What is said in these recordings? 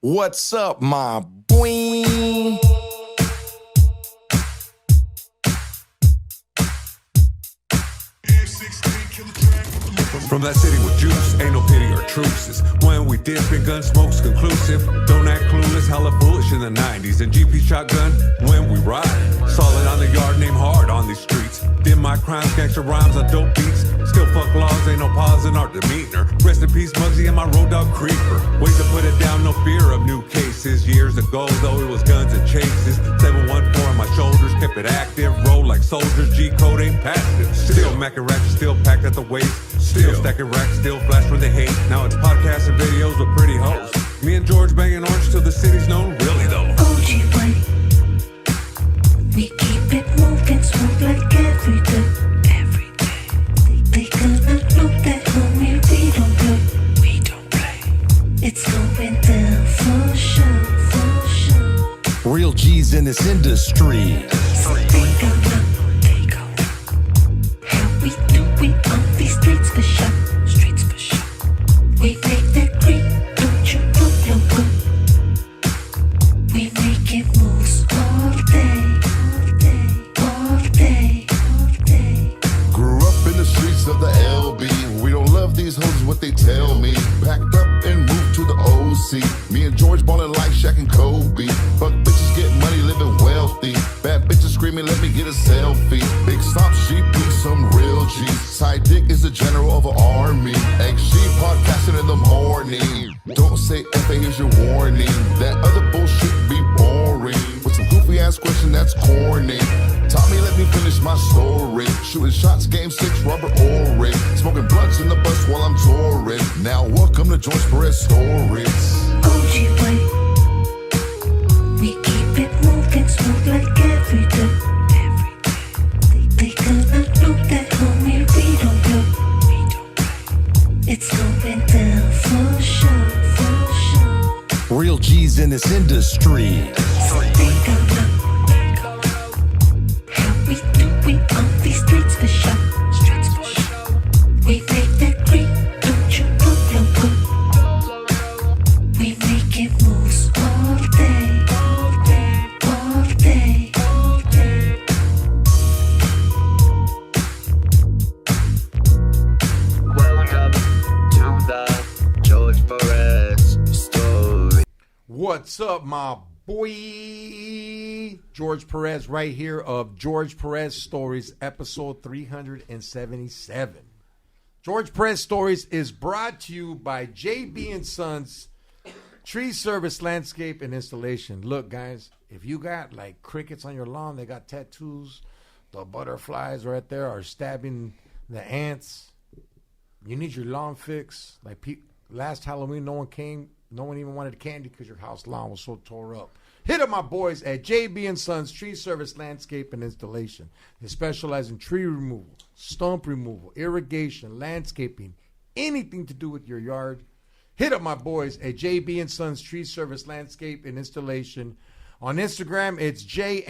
What's up, my boiii? From that city with juice, ain't no pity or truces. When we dip and gun smoke's conclusive. Don't act clueless, hella foolish in the 90s. And GP shotgun when we ride. Solid on the yard, name hard on these streets. Did my crimes, gangster rhymes on dope beats. Still fuck laws, ain't no pause in our demeanor. Rest in peace, Muggsy and my road dog creeper. Ways to put it down, no fear of new cases. Years ago, though, it was guns and chases. 714 on my shoulders, kept it active. Roll like soldiers, G-code ain't passive. Still macking ratchet, still packed at the waist. Still stacking racks, still flash when they hate. Now it's podcasts and videos with pretty hoes. Me and George banging orange till the city's known, really though. OG way. We keep it moving smooth like every day. Every day. They gonna know that homie, we don't play. We don't play. It's going down for sure, for sure. Real G's in this industry. So they gonna how we do it on these streets for sure. Streets for sure. We make that green, don't you know logo? We making moves all day, all day, all day, all day. Grew up in the streets of the LB. We don't love these hoes, is what they tell me. Packed up and moved to the OC. Me and George ballin' like Shaq and Kobe. Fuck bitches, get money, living wealthy. Bad bitches screaming, let me get a selfie. Big stop, sheep, be some real G's. Side dick is the general of an army. Egg sheep podcasting in the morning. Don't say F.A. here's your warning. That other bullshit be boring. With some goofy ass question that's corny. Tommy, let me finish my story. Shooting shots, game 6, rubber or rig. Smoking blunts in the bus while I'm touring. Now welcome to George Perez Stories. OG way. We keep it moving smooth like every day. Every day. They gonna know that homie, we don't play. We don't play. It's going down for sure, for sure. Real G's in this industry. So they gonna how we do it on these streets for sure. Streets for sure. We make that green, don't you know logo? We making moves all day, all day, all day, all day. Welcome to the George Perez story. What's up, my boy? George Perez right here of George Perez Stories, episode 377. George Perez Stories is brought to you by JB and Sons Tree Service Landscape and Installation. Look, guys, if you got like crickets on your lawn, they got tattoos, the butterflies right there are stabbing the ants. You need your lawn fixed. Like last Halloween, no one came. No one even wanted candy because your house lawn was so tore up. Hit up my boys at JB and Sons Tree Service Landscape and Installation. They specialize in tree removal, stump removal, irrigation, landscaping, anything to do with your yard. Hit up my boys at JB and Sons Tree Service Landscape and Installation. On Instagram, it's JMBARRIOS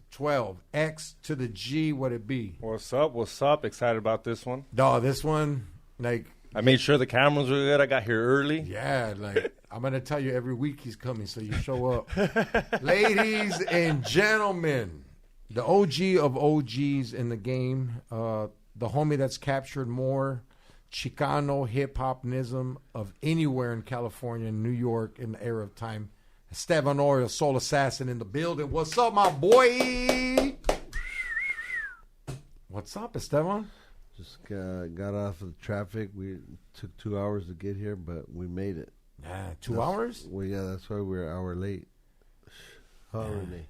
12. X to the G, what it be? What's up? What's up? Excited about this one. Dawg, this one, like... I made sure the cameras were good. I got here early. Yeah, like, I'm going to tell you every week he's coming, so you show up. Ladies and gentlemen, the OG of OGs in the game, the homie that's captured more Chicano hip-hopnism of anywhere in California and New York in the era of time, Estevan Oriol, Soul Assassin in the building. What's up, my boy? What's up, Esteban? Just got off of the traffic. We took 2 hours to get here, but we made it. Yeah, 2 hours? Well, yeah, that's why we're an hour late. Oh, Renee.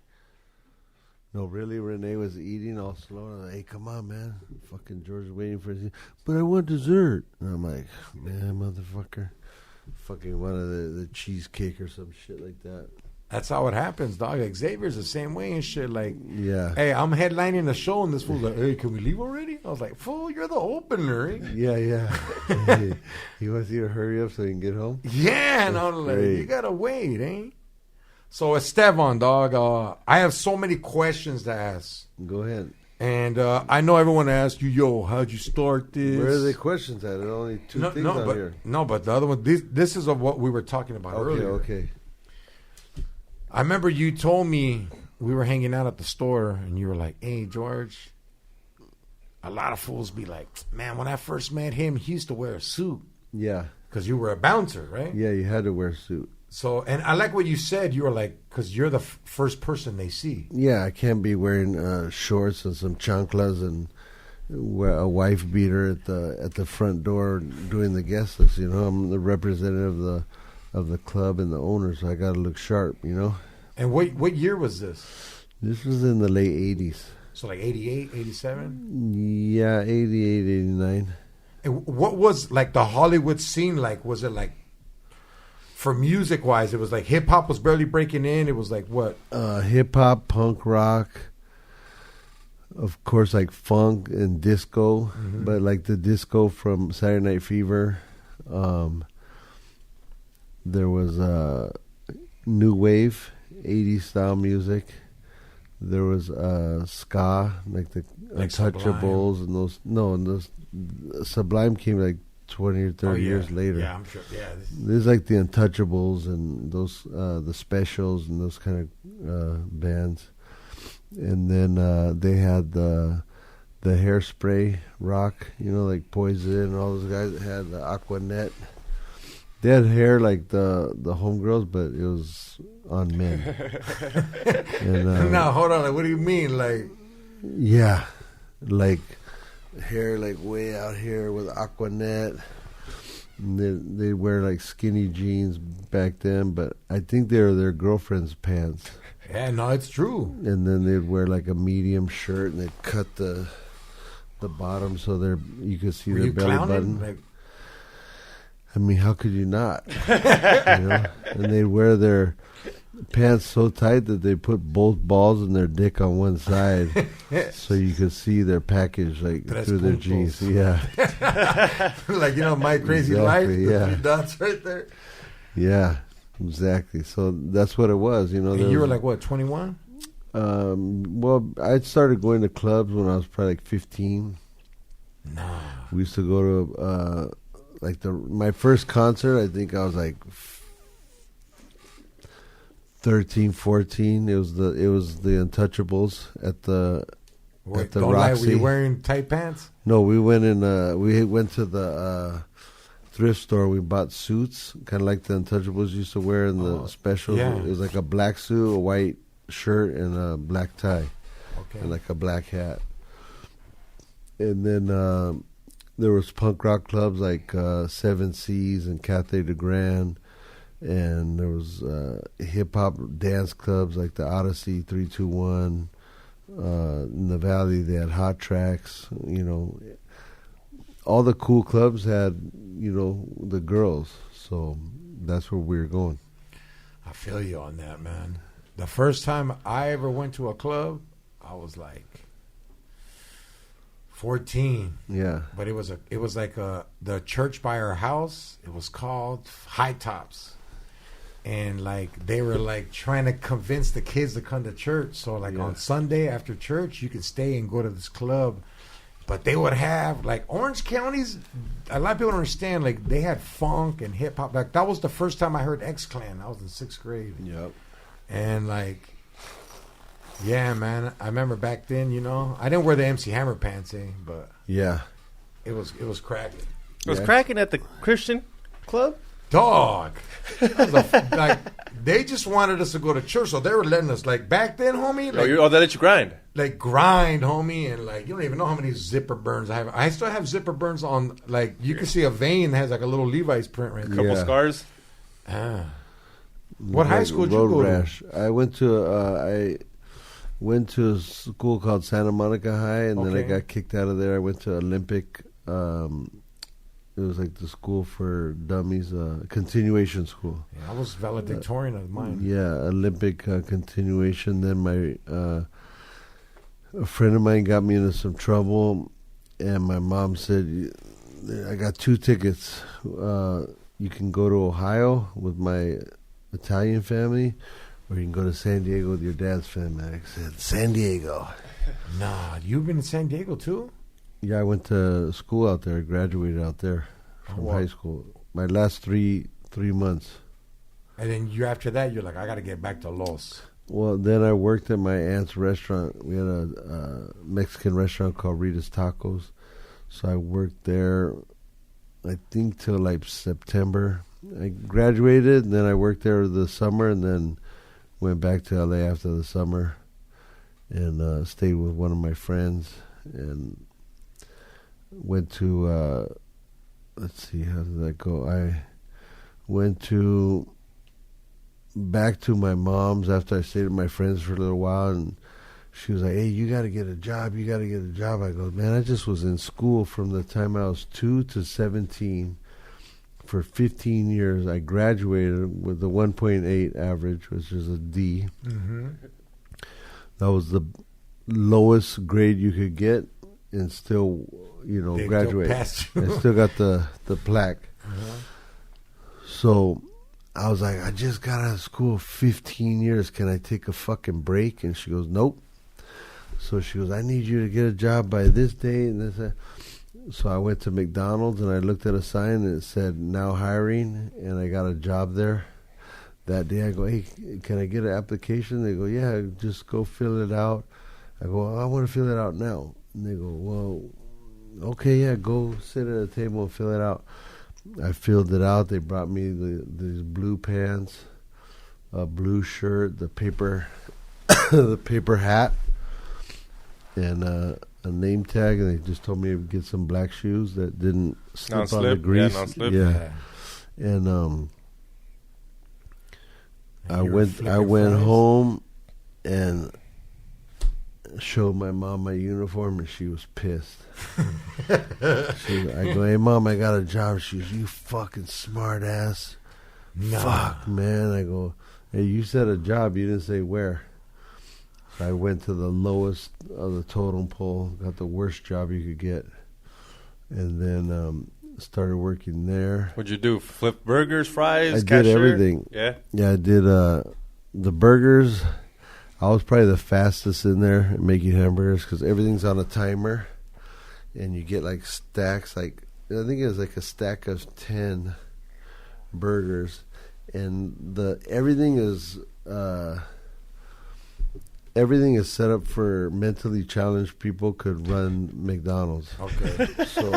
No, really, Renee was eating all slow. I'm like, hey, come on, man. Fucking George is waiting for his... But I want dessert. And I'm like, man, motherfucker. Fucking one of the cheesecake or some shit like that. That's how it happens, dog. Like, Xavier's the same way and shit. Like, yeah. Hey, I'm headlining the show, and this fool's like, hey, can we leave already? I was like, fool, you're the opener. Eh? Yeah. He wants you to hurry up so he can get home? Yeah, and I'm like, you gotta wait, eh? So, Esteban, dog, I have so many questions to ask. Go ahead. And I know everyone asked you, yo, how'd you start this? Where are the questions at? There are only two things on but, here. No, but the other one, this is of what we were talking about earlier. Okay. I remember you told me we were hanging out at the store, and you were like, hey, George, a lot of fools be like, man, when I first met him, he used to wear a suit. Yeah. Because you were a bouncer, right? Yeah, you had to wear a suit. So, and I like what you said. You were like, because you're the first person they see. Yeah, I can't be wearing shorts and some chanclas and wear a wife beater at the front door doing the guest list. You know, I'm the representative of the club and the owner, so I got to look sharp. You know. And what year was this? This was in the late 80s. So like 88, 87? Yeah, 88, 89. And what was like the Hollywood scene like? Was it like, for music wise, it was like hip hop was barely breaking in. It was like what? Hip hop, punk rock, of course, like funk and disco, but like the disco from Saturday Night Fever. There was new wave, 80s style music. There was ska, like the Like Untouchables and those. No, and those Sublime came like 20 or 30 years later. Yeah, I'm sure. Yeah. There's like the Untouchables and those the Specials and those kind of bands, and then they had the Hairspray rock, you know, like Poison and all those guys that had the Aquanet. They had hair like the homegirls, but it was on men. And, now hold on, like, what do you mean, like? Yeah, like hair like way out here with Aquanet. And they wear like skinny jeans back then, but I think they were their girlfriend's pants. Yeah, no, it's true. And then they'd wear like a medium shirt, and they'd cut the bottom so you could see Were their you belly clowning? button. Like, I mean, how could you not? You know? And they'd wear their pants so tight that they put both balls and their dick on one side, so you could see their package like Tres through their puntos. jeans. Yeah, like, you know, My Crazy Exactly, Life, the yeah. 3 dots right there. yeah, exactly. So that's what it was. You know, And there you were was- like, what, 21? well, I started going to clubs when I was probably like 15. Nah. We used to go to like my first concert. I think I was like 13, 14. It was the Untouchables at the Wait, the don't lie, were Roxy. you wearing tight pants? No, we went to the thrift store. We bought suits, kind of like the Untouchables used to wear in the specials. yeah. It was like a black suit, a white shirt, and a black tie, Okay. and like a black hat. And then there was punk rock clubs like Seven Seas and Cathay de Grand, and there was hip hop dance clubs like the Odyssey 321. In the Valley, they had Hot Tracks. You know, all the cool clubs had, you know, the girls. So that's where we were going. I feel you on that, man. The first time I ever went to a club, I was like 14. Yeah. But it was like the church by our house. It was called High Tops, and like they were like trying to convince the kids to come to church. So like on Sunday after church, you could stay and go to this club. But they would have like Orange County's. A lot of people don't understand. Like they had funk and hip hop. Like that was the first time I heard X Clan. I was in 6th grade. Yep. And like, yeah, man. I remember back then. You know, I didn't wear the MC Hammer pants, but Yeah. it was cracking. It was Yeah. cracking at the Christian club. Dog. That was like they just wanted us to go to church, so they were letting us like back then, homie. Like, Oh, they let you grind. like grind, homie, and like you don't even know how many zipper burns I have. I still have zipper burns on. Like you can see a vein that has like a little Levi's print right there. Couple Yeah. scars. Ah. What high school did you Road go to? rash. I went to a school called Santa Monica High, and then I Okay. got kicked out of there. I went to Olympic. It was like the school for dummies, continuation school. Yeah, I was valedictorian of mine. Yeah, Olympic continuation. Then a friend of mine got me into some trouble, and my mom said, "I got 2 tickets. You can go to Ohio with my Italian family, Or you can go to San Diego with your dad's family. I said, San Diego. Nah, you've been in San Diego too? Yeah, I went to school out there. Graduated out there from wow. high school. My last three months. And then after that, you're like, I got to get back to Los. Well, then I worked at my aunt's restaurant. We had a Mexican restaurant called Rita's Tacos. So I worked there, I think, till like September. I graduated, and then I worked there the summer, and then went back to LA after the summer and stayed with one of my friends and went to, let's see, how did that go? I went back to my mom's after I stayed with my friends for a little while, and she was like, hey, you got to get a job. You got to get a job. I go, man, I just was in school from the time I was 2 to 17 for 15 years. I graduated with a 1.8 average, which is a D. Mm-hmm. That was the lowest grade you could get and still, graduate. I still got the plaque. Uh-huh. So I was like, I just got out of school 15 years. Can I take a fucking break? And she goes, nope. So she goes, I need you to get a job by this date and this. So I went to McDonald's and I looked at a sign and it said now hiring, and I got a job there. That day I go, hey, can I get an application? They go, yeah, just go fill it out. I go, well, I want to fill it out now. And they go, well, okay, yeah, go sit at a table and fill it out. I filled it out. They brought me these blue pants, a blue shirt, the paper hat, and a name tag, and they just told me to get some black shoes that didn't slip on the grease. Yeah, non-slip. Yeah. And I went home and showed my mom my uniform, and she was pissed. I go, hey, Mom, I got a job. She goes, you fucking smart ass. Nah. Fuck, man. I go, hey, you said a job. You didn't say where. So I went to the lowest of the totem pole, got the worst job you could get, and then started working there. What'd you do? Flip burgers, fries, I cashier? did everything. Yeah? Yeah, I did the burgers. I was probably the fastest in there at making hamburgers because everything's on a timer, and you get like stacks. Like I think it was like a stack of 10 burgers, and everything is set up for mentally challenged people could run McDonald's. Okay. So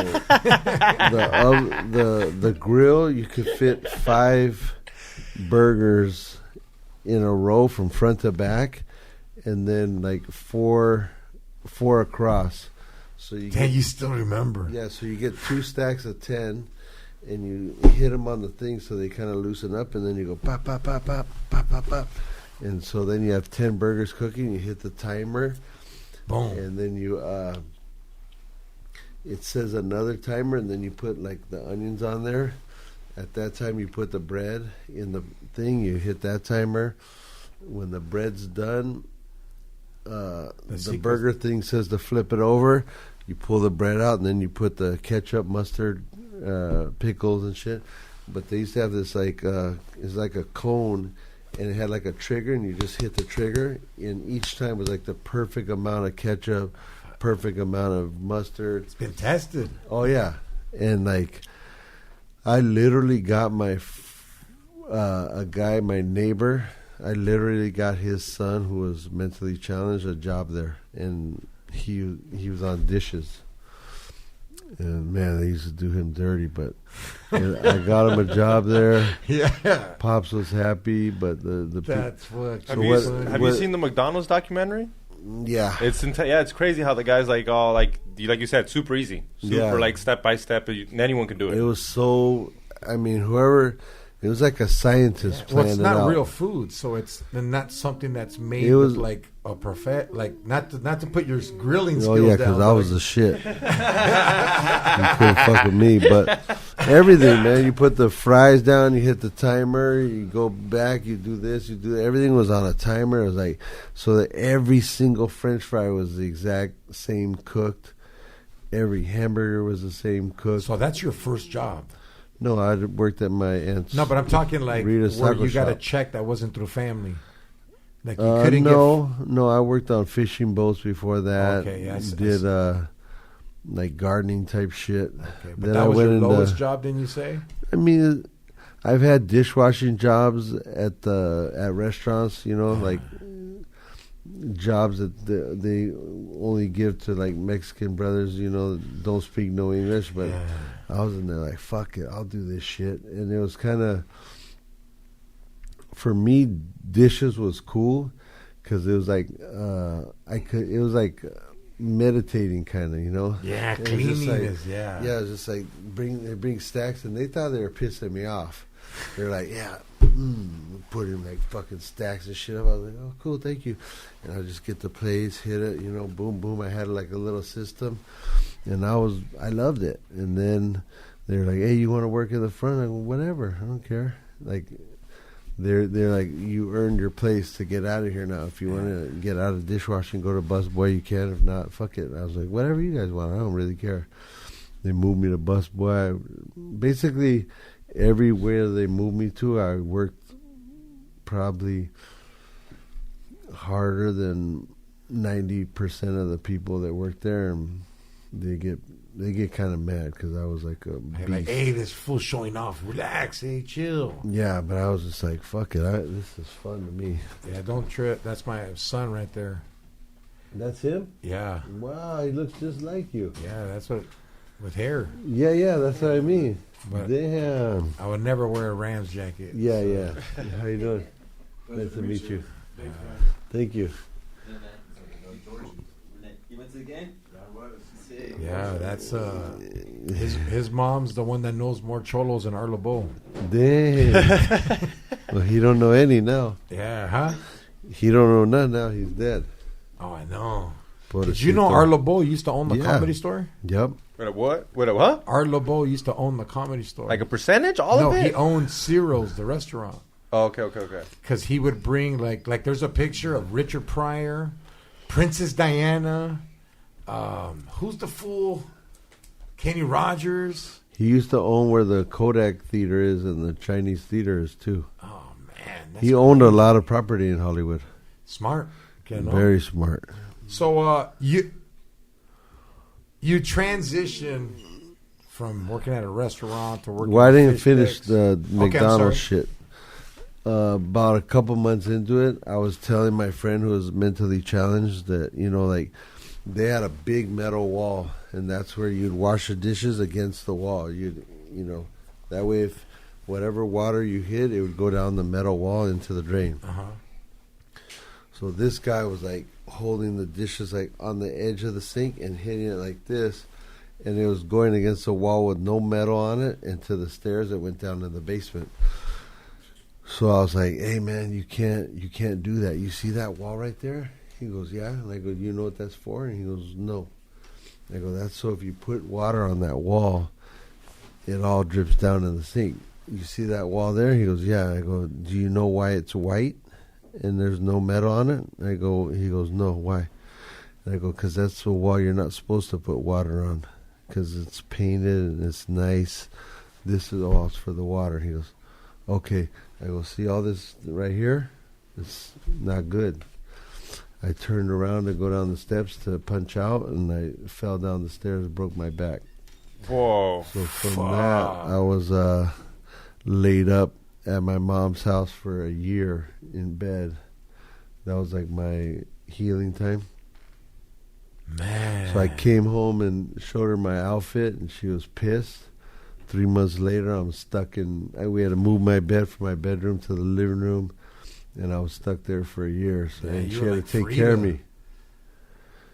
the grill, you could fit 5 burgers in a row from front to back, and then like four across. So you still remember? Yeah. So you get 2 stacks of 10, and you hit them on the thing so they kind of loosen up, and then you go pop pop pop pop pop pop pop, and so then you have 10 burgers cooking. You hit the timer, boom, and then you it says another timer, and then you put like the onions on there. At that time, you put the bread in the thing. You hit that timer. When the bread's done, the burger thing says to flip it over. You pull the bread out, and then you put the ketchup, mustard, pickles, and shit. But they used to have this like it's like a cone, and it had like a trigger, and you just hit the trigger, and each time was like the perfect amount of ketchup, perfect amount of mustard. It's been tested. Oh yeah, and like I literally got my my neighbor. I literally got his son, who was mentally challenged, a job there, and he was on dishes. And man, they used to do him dirty, but I got him a job there. Yeah, Pops was happy, but that's what. Have you seen the McDonald's documentary? Yeah, it's crazy how the guy's like all like you said, super easy, like step by step. Anyone can do it. It was so. I mean, whoever. It was like a scientist Well, planned it's it not out. real food, so it's not something that's made with like a not to put your grilling skills down. Oh yeah, because I was the shit. You couldn't fuck with me, but everything, man. You put the fries down, you hit the timer, you go back, you do this, you do that. Everything was on a timer. It was like so that every single French fry was the exact same cooked. Every hamburger was the same cooked. So that's your first job. No, I worked at my aunt's. No, but I'm talking like Rita's where taco you got a shop. check that wasn't through family. Like you couldn't no, I worked on fishing boats before that. Okay, yeah, did like gardening type shit. Okay, but that was your lowest job, didn't you say? I mean, I've had dishwashing jobs at restaurants, you know, like jobs that they only give to like Mexican brothers, you know, that don't speak no English. But I was in there like, fuck it, I'll do this shit. And it was kind of, for me, dishes was cool because it was like it was like meditating kind of, you know. Yeah, it cleanliness. Yeah, it was just like they bring stacks, and they thought they were pissing me off. They're like, put in like fucking stacks and shit up. I was like, oh, cool, thank you. And I just get the plates, hit it, you know, boom, boom. I had like a little system, and I loved it. And then they're like, hey, you want to work in the front? I go, whatever, I don't care. Like, they're like, you earned your place to get out of here now. If you want to get out of dishwashing, go to busboy, you can. If not, fuck it. I was like, whatever you guys want, I don't really care. They moved me to busboy. Basically, everywhere they moved me to, I worked probably harder than 90% of the people that work there, and they get kind of mad because I was like a beast. Like, hey, this fool showing off. Relax, hey, chill. Yeah, but I was just like, fuck it, this is fun to me. Yeah, don't trip. That's my son right there. That's him? Yeah. Wow, he looks just like you. Yeah, that's what, with hair. Yeah, that's what I mean. But damn. I would never wear a Rams jacket. Yeah. How you doing? Nice to meet you. Thank you. You went to the game? Yeah, that's his mom's the one that knows more cholos than Arlo. Damn. Well, he don't know any now. Yeah, huh? He don't know none now. He's dead. Oh, I know. Pobrecito. Did you know Arlo used to own the comedy store? Yep. Wait a what? Wait a what? Arlo used to own the comedy store. Like a percentage? All of it? No, he owned Ciro's, the restaurant. Oh, okay. Because he would bring, like there's a picture of Richard Pryor, Princess Diana, who's the fool? Kenny Rogers. He used to own where the Kodak Theater is and the Chinese Theater is, too. Oh, man. He owned a lot of property in Hollywood. Smart. Very smart. So, you transition from working at a restaurant to working. Well, I didn't fish finish sticks. the McDonald's shit. About a couple months into it, I was telling my friend who was mentally challenged that, you know, like, they had a big metal wall, and that's where you'd wash the dishes against the wall. You know, that way if whatever water you hit, it would go down the metal wall into the drain. Uh-huh. So this guy was like holding the dishes like on the edge of the sink and hitting it like this, and it was going against the wall with no metal on it into the stairs that went down to the basement. So I was like, hey man, you can't do that. You see that wall right there? He goes, yeah. And I go, you know what that's for? And he goes, no. I go, that's so if you put water on that wall, it all drips down in the sink. You see that wall there? He goes, yeah. I go, do you know why it's white and there's no metal on it? He goes, no, why? And I go, because that's the wall you're not supposed to put water on because it's painted and it's nice. This is all for the water. He goes, okay. I go, see all this right here? It's not good. I turned around to go down the steps to punch out, and I fell down the stairs and broke my back. Whoa. So from that, I was laid up at my mom's house for a year in bed. That was like my healing time. Man. So I came home and showed her my outfit, and she was pissed. 3 months later, I'm stuck we had to move my bed from my bedroom to the living room. And I was stuck there for a year, so and she had to take care of me.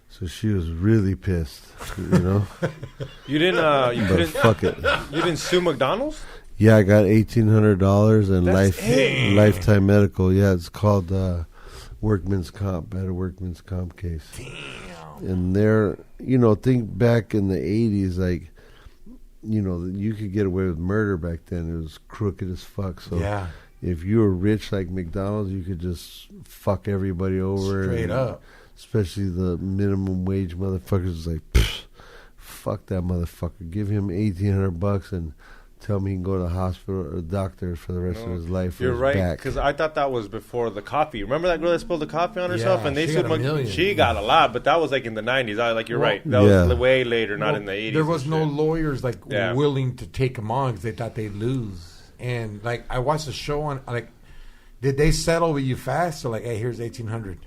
So she was really pissed, you know. You didn't. Fuck it. You didn't sue McDonald's? Yeah, I got $1,800 and lifetime medical. Yeah, it's called workman's comp. I had a workman's comp case. Damn. And there, you know, think back in the 80s, like, you know, you could get away with murder back then. It was crooked as fuck. So yeah. If you were rich like McDonald's, you could just fuck everybody over. Straight up. Especially the minimum wage motherfuckers. Like, fuck that motherfucker. Give him $1,800 and tell me he can go to the hospital or the doctor for the rest of his life. For You're his right, back. because I thought that was before the coffee. Remember that girl that spilled the coffee on herself, Yeah, and they she sued got a million. She got a lot, but that was like in the 90s. You're Well, right. That was way later, not in the 80s. There was and no shit. lawyers Yeah. willing to take him on because they thought they'd lose. And like I watched the show on did they settle with you fast? So like, hey, here's 1,800.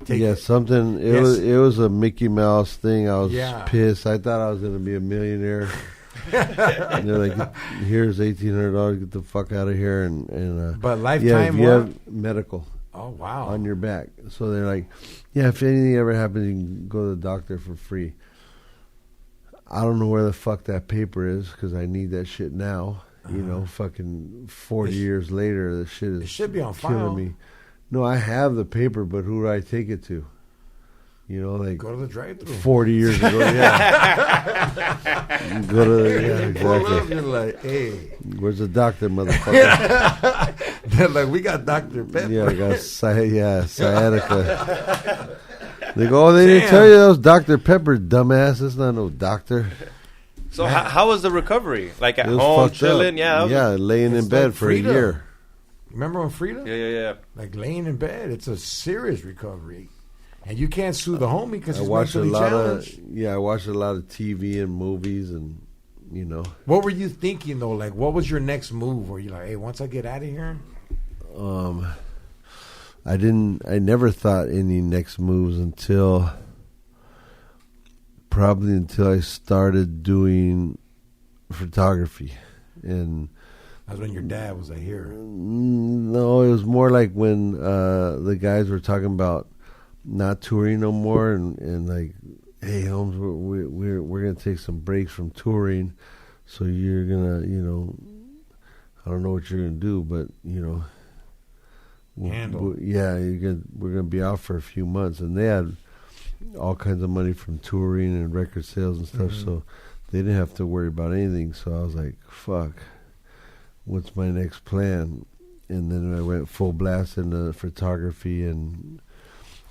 Take Yeah, it. something. It Yes. was a Mickey Mouse thing. I was Yeah. pissed. I thought I was going to be a millionaire. And they're like, "Here's $1,800. Get the fuck out of here." And But yeah, lifetime if you what? have medical Oh wow. on your back, so they're like, "Yeah, if anything ever happens, you can go to the doctor for free." I don't know where the fuck that paper is because I need that shit now. You know, fucking 40 years later, the shit is it should be on killing file. me. No, I have the paper, but who do I take it to? You know, like Go to the drive-through. 40 years ago, yeah. Go to Pull up, exactly. you're like, hey. Where's the doctor, motherfucker? They're like, we got Dr. Pepper. Yeah, I got sciatica. They go, oh, they didn't Damn. tell you that was Dr. Pepper, dumbass. That's not no doctor. So how was the recovery? Like at It was home, fucked chilling? up. Yeah. that was- Yeah, laying It's in bed like for Frida. a year. Remember when Frida? Yeah. Like laying in bed. It's a serious recovery. And you can't sue the homie because I he's watched a mentally lot challenged. I watched a lot of TV and movies, and you know, What were you thinking though? Like, what was your next move? Were you like, hey, once I get out of here? I never thought any next moves until I started doing photography. And That's when your dad was like, here. no, it was more like when the guys were talking about not touring no more, and like, hey Holmes, we're gonna take some breaks from touring, so you're gonna, you know, I don't know what you're gonna do, but you know, Handle. we're gonna be out for a few months, and they had all kinds of money from touring and record sales and stuff, so they didn't have to worry about anything. So I was like, fuck, what's my next plan? And then I went full blast into photography and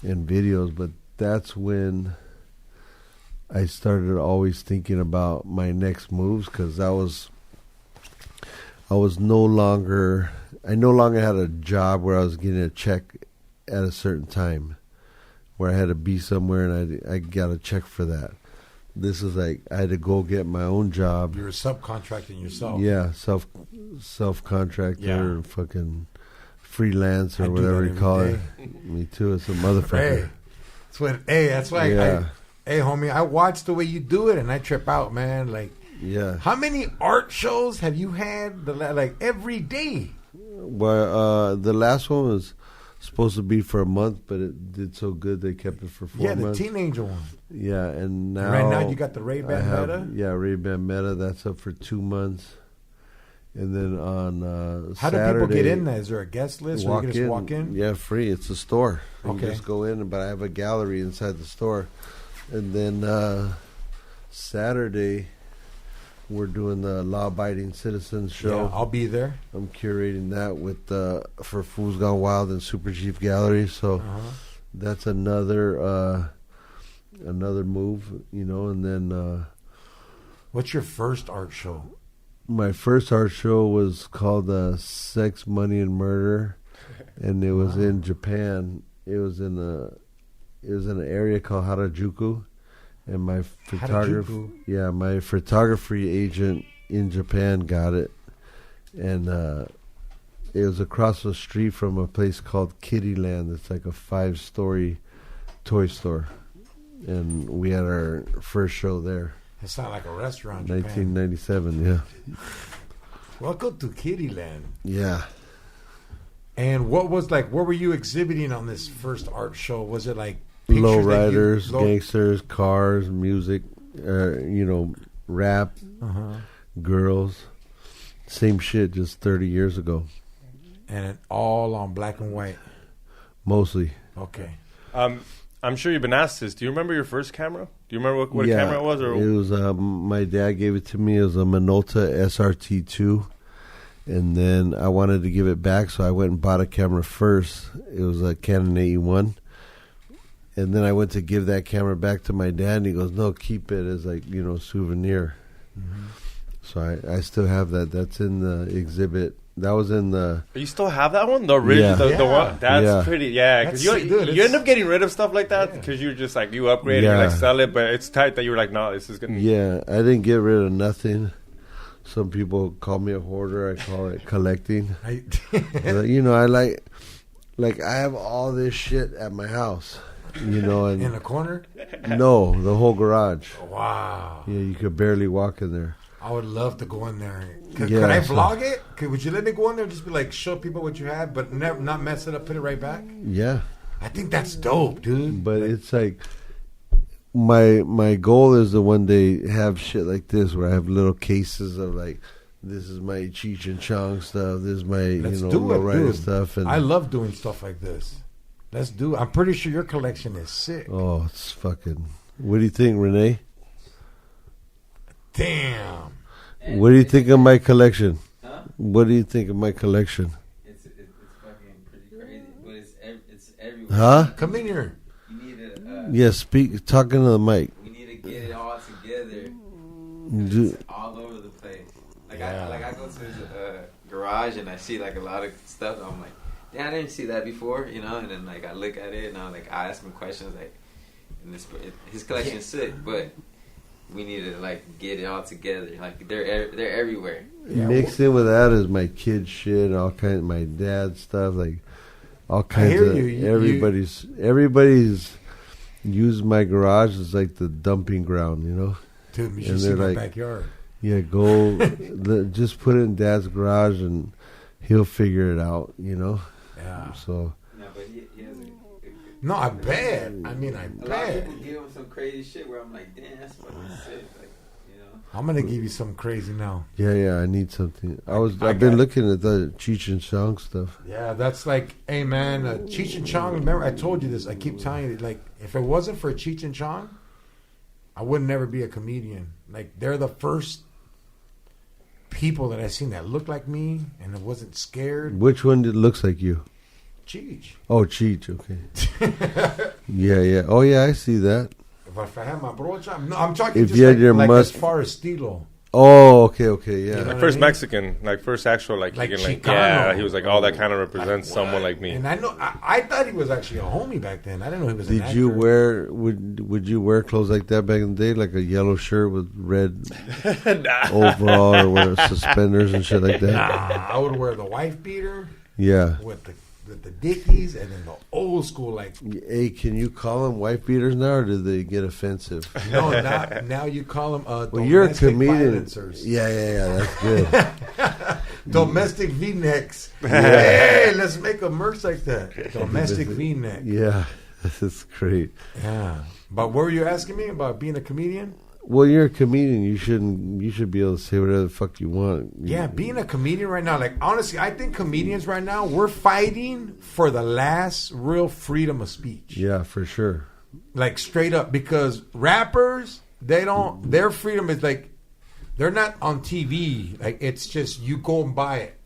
videos, but that's when I started always thinking about my next moves, because I no longer had a job where I was getting a check at a certain time, where I had to be somewhere and I got a check for that. This is like I had to go get my own job. You were subcontracting yourself. Yeah, self contractor, Yeah. fucking freelance I or do whatever that you every call day. it. Me too. It's a motherfucker. Hey, that's why. Yeah. Hey, homie, I watch the way you do it, and I trip out, man. Like, Yeah. how many art shows have you had? Like every day. Well, the last one was supposed to be for a month, but it did so good they kept it for 4 Yeah, the months. teenager one. Yeah, and now Right now you got the Ray-Ban I have- Meta? Yeah, Ray-Ban Meta. That's up for 2 months, and then on How Saturday, do people get in there? Is there a guest list, or you can just walk in? Yeah, free. It's a store. You Okay. just go in, but I have a gallery inside the store, and then Saturday we're doing the Law Abiding Citizens show. Yeah, I'll be there. I'm curating that with for Fools Gone Wild and Super Chief Gallery. So that's another move, you know. And then What's your first art show? my first art show was called Sex, Money, and Murder, and it was in Japan. It was in an area called Harajuku, and my photography agent in Japan got it, and it was across the street from a place called Kittyland. It's like a 5-story toy store, and we had our first show there. It's not like a restaurant. in Japan. 1997, yeah. Welcome to Kittyland. Yeah. And what were you exhibiting on this first art show? Was it like pictures that Lowriders, you- gangsters, cars, music, you know, rap, girls. Same shit, just 30 years ago. And it all on black and white. Mostly. Okay. I'm sure you've been asked this. Do you remember your first camera? Do you remember what camera it was? Or It was, my dad gave it to me. It was a Minolta SRT2. And then I wanted to give it back, so I went and bought a camera first. It was a Canon AE1. And then I went to give that camera back to my dad, and he goes, no, keep it as, like, you know, souvenir. So I still have that. That's in the exhibit. That was in the... You still have that one? The original, Yeah. the one? That's Yeah. pretty, yeah. Because you end up getting rid of stuff like that because you're just like, you upgrade it, you like sell it, but it's tight that you're like, no, this is going to... Yeah, I didn't get rid of nothing. Some people call me a hoarder. I call it collecting. You know, I like I have all this shit at my house, you know. And in a corner? No, the whole garage. Wow. Yeah, you could barely walk in there. I would love to go in there. Could I vlog it? Would you let me go in there and just be like, show people what you have, but not mess it up, put it right back? Yeah. I think that's dope, dude. But it's like, my goal is to one day have shit like this where I have little cases of like, this is my Cheech and Chong stuff, this is my, lowrider stuff. And I love doing stuff like this. Let's do it. I'm pretty sure your collection is sick. Oh, it's fucking... What do you think, Renee? Damn. What do you think of my collection? Huh? What do you think of my collection? It's fucking pretty crazy, but it's everywhere. Huh? Come in here. You need to talking to the mic. We need to get it all together. It's all over the place. Like I go to his garage and I see like a lot of stuff. I'm like, yeah, I didn't see that before, you know. And then like I look at it and I ask him questions like, and his collection is sick, but we need to like get it all together. Like they're everywhere. Mixed in with that is my kids' shit, all kinds, my dad's stuff, like all kinds of everybody's used my garage as like the dumping ground, you know. Dude, you should see my backyard. Yeah, go just put it in Dad's garage and he'll figure it out, you know. Yeah. So. No, but he has No, I bet. I mean, I bet. A lot of people give him some crazy shit where I'm like, damn, that's fucking sick. Like, you know. I'm gonna give you some crazy now. Yeah, I need something. I've been looking at the Cheech and Chong stuff. Yeah, that's like, hey man, Cheech and Chong. Remember, I told you this. I keep telling you, like, if it wasn't for Cheech and Chong, I would never be a comedian. Like, they're the first people that I seen that looked like me and I wasn't scared. Which one looks like you? Cheech. Oh, Cheech. Okay. Yeah. Oh, yeah. I see that. If I had my brocha, no, I'm talking if just you had your as far as estilo. Oh, okay, yeah. You know like first I mean? Mexican, like first actual, like Chicano. yeah, he was like, oh, that kind of represents someone like me. And I know, I thought he was actually a homie back then. I didn't know he was. Did you wear would you wear clothes like that back in the day, like a yellow shirt with red overall, or wear suspenders and shit like that? Nah, I would wear the wife beater. Yeah. With the Dickies, and then the old school, like. Hey, can you call them wife beaters now, or do they get offensive? No, now you call them. Well, you're a comedian. Violencers. Yeah, that's good. Domestic V-necks. Hey, let's make a merch like that. Domestic V-neck. Yeah, this is great. Yeah, but what were you asking me about being a comedian? Well, you're a comedian. You should be able to say whatever the fuck you want. Yeah, being a comedian right now, like, honestly, I think comedians right now, we're fighting for the last real freedom of speech. Yeah, for sure. Like, straight up, because rappers, their freedom is like, they're not on TV. Like, it's just you go and buy it.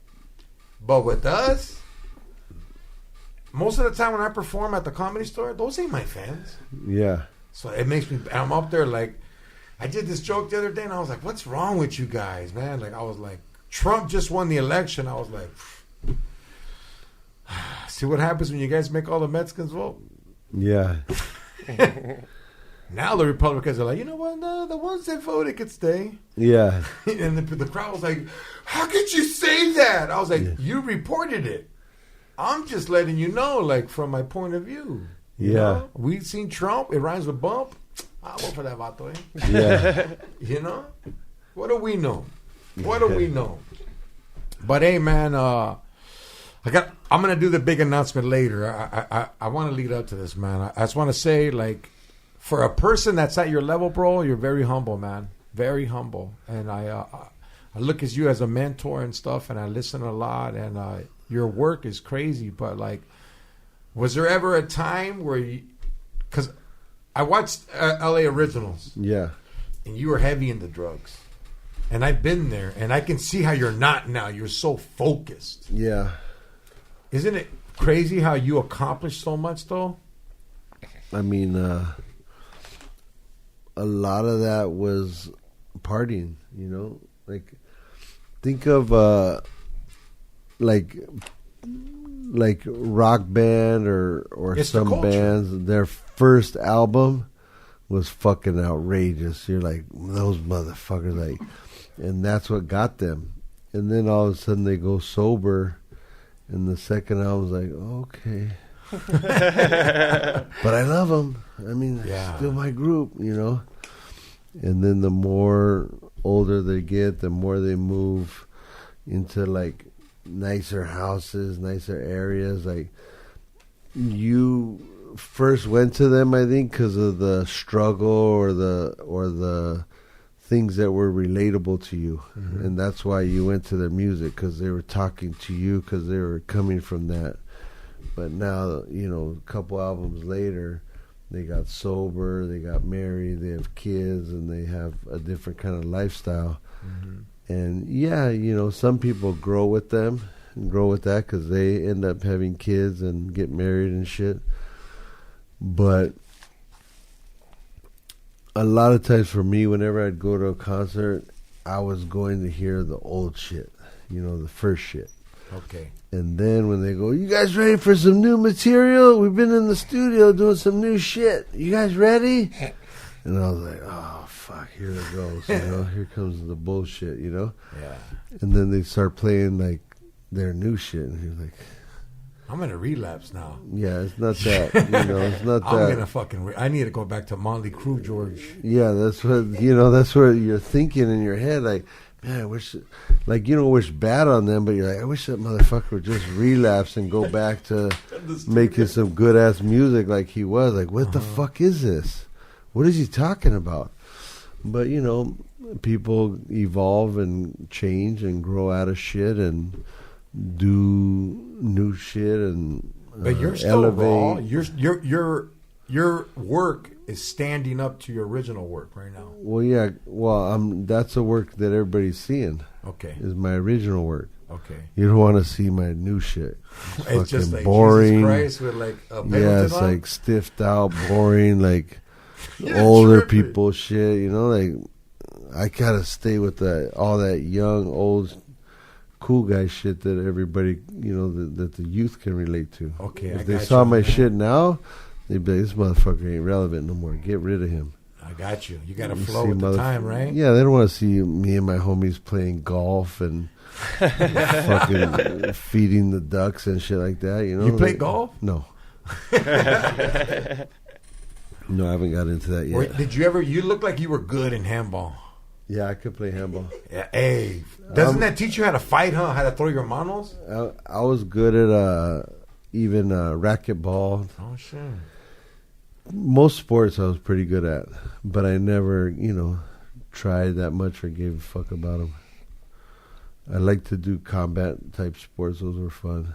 But with us, most of the time when I perform at the Comedy Store, those ain't my fans. Yeah. So it makes me, I'm up there like, I did this joke the other day and I was like, what's wrong with you guys, man? Like, I was like, Trump just won the election. I was like, see what happens when you guys make all the Mexicans vote? Yeah. Now the Republicans are like, you know what? No, the ones that voted could stay. Yeah. And the crowd was like, how could you say that? I was like, you reported it. I'm just letting you know, like, from my point of view. You know? We've seen Trump. It rhymes with bump. I'll vote for that vato, eh? Yeah. You know? What do we know? What do we know? But hey, man, I'm gonna do the big announcement later. I want to lead up to this, man. I just want to say, like, for a person that's at your level, bro, you're very humble, man. Very humble. And I look at you as a mentor and stuff, and I listen a lot. And your work is crazy. But like, was there ever a time where you? Because I watched L.A. Originals. Yeah. And you were heavy into drugs. And I've been there. And I can see how you're not now. You're so focused. Yeah. Isn't it crazy how you accomplished so much, though? I mean, a lot of that was partying, you know. Like, think of like rock band or It's the some culture. bands. Their first album was fucking outrageous. You're like, those motherfuckers, like, and that's what got them. And then all of a sudden they go sober, and the second album's like, okay. But I love them. I mean, it's still my group, you know. And then the more older they get, the more they move into like nicer houses, nicer areas. Like, you first went to them, I think, because of the struggle or the things that were relatable to you, and that's why you went to their music, because they were talking to you, because they were coming from that. But now, you know, a couple albums later, they got sober, they got married, they have kids, and they have a different kind of lifestyle. And yeah, you know, some people grow with them and grow with that because they end up having kids and get married and shit. But a lot of times for me, whenever I'd go to a concert, I was going to hear the old shit, you know, the first shit. Okay. And then when they go, you guys ready for some new material? We've been in the studio doing some new shit. You guys ready? And I was like, oh, fuck, here it goes. You know, here comes the bullshit, you know? Yeah. And then they start playing, like, their new shit. And you're like, I'm in a relapse now. yeah, it's not that. You know, it's not that. I'm gonna fucking. I need to go back to Motley Crue, George. Yeah, that's what, you know, that's what you're thinking in your head. Like, man, I wish, like, you don't wish bad on them, but you're like, I wish that motherfucker would just relapse and go back to making some good ass music like he was. Like, what the fuck is this? What is he talking about? But, you know, people evolve and change and grow out of shit and do new shit and But you're still elevate. raw. Your work is standing up to your original work right now. Well, yeah. Well, that's the work that everybody's seeing. Okay. Is my original work. Okay. You don't want to see my new shit. It's just like boring. Jesus Christ with like a Yeah, it's on? like stiffed out, boring, like You're older tripping. people shit. You know, like I gotta stay with all that young, old, cool guy shit that everybody, you know, that the youth can relate to. Okay, if I they got saw you, my man. shit now, they'd be like, this motherfucker ain't relevant no more. Get rid of him. I got you. You got to You flow see with the motherf- time, right? Yeah, they don't want to see me and my homies playing golf and fucking feeding the ducks and shit like that. You know, You play Like, golf? No. No, I haven't got into that yet. Or did you ever? You look like you were good in handball. Yeah, I could play handball. Yeah, hey, doesn't that teach you how to fight, huh? How to throw your manos? I was good at even racquetball. Oh shit. Most sports I was pretty good at, but I never, you know, tried that much or gave a fuck about them. I like to do combat type sports. Those were fun.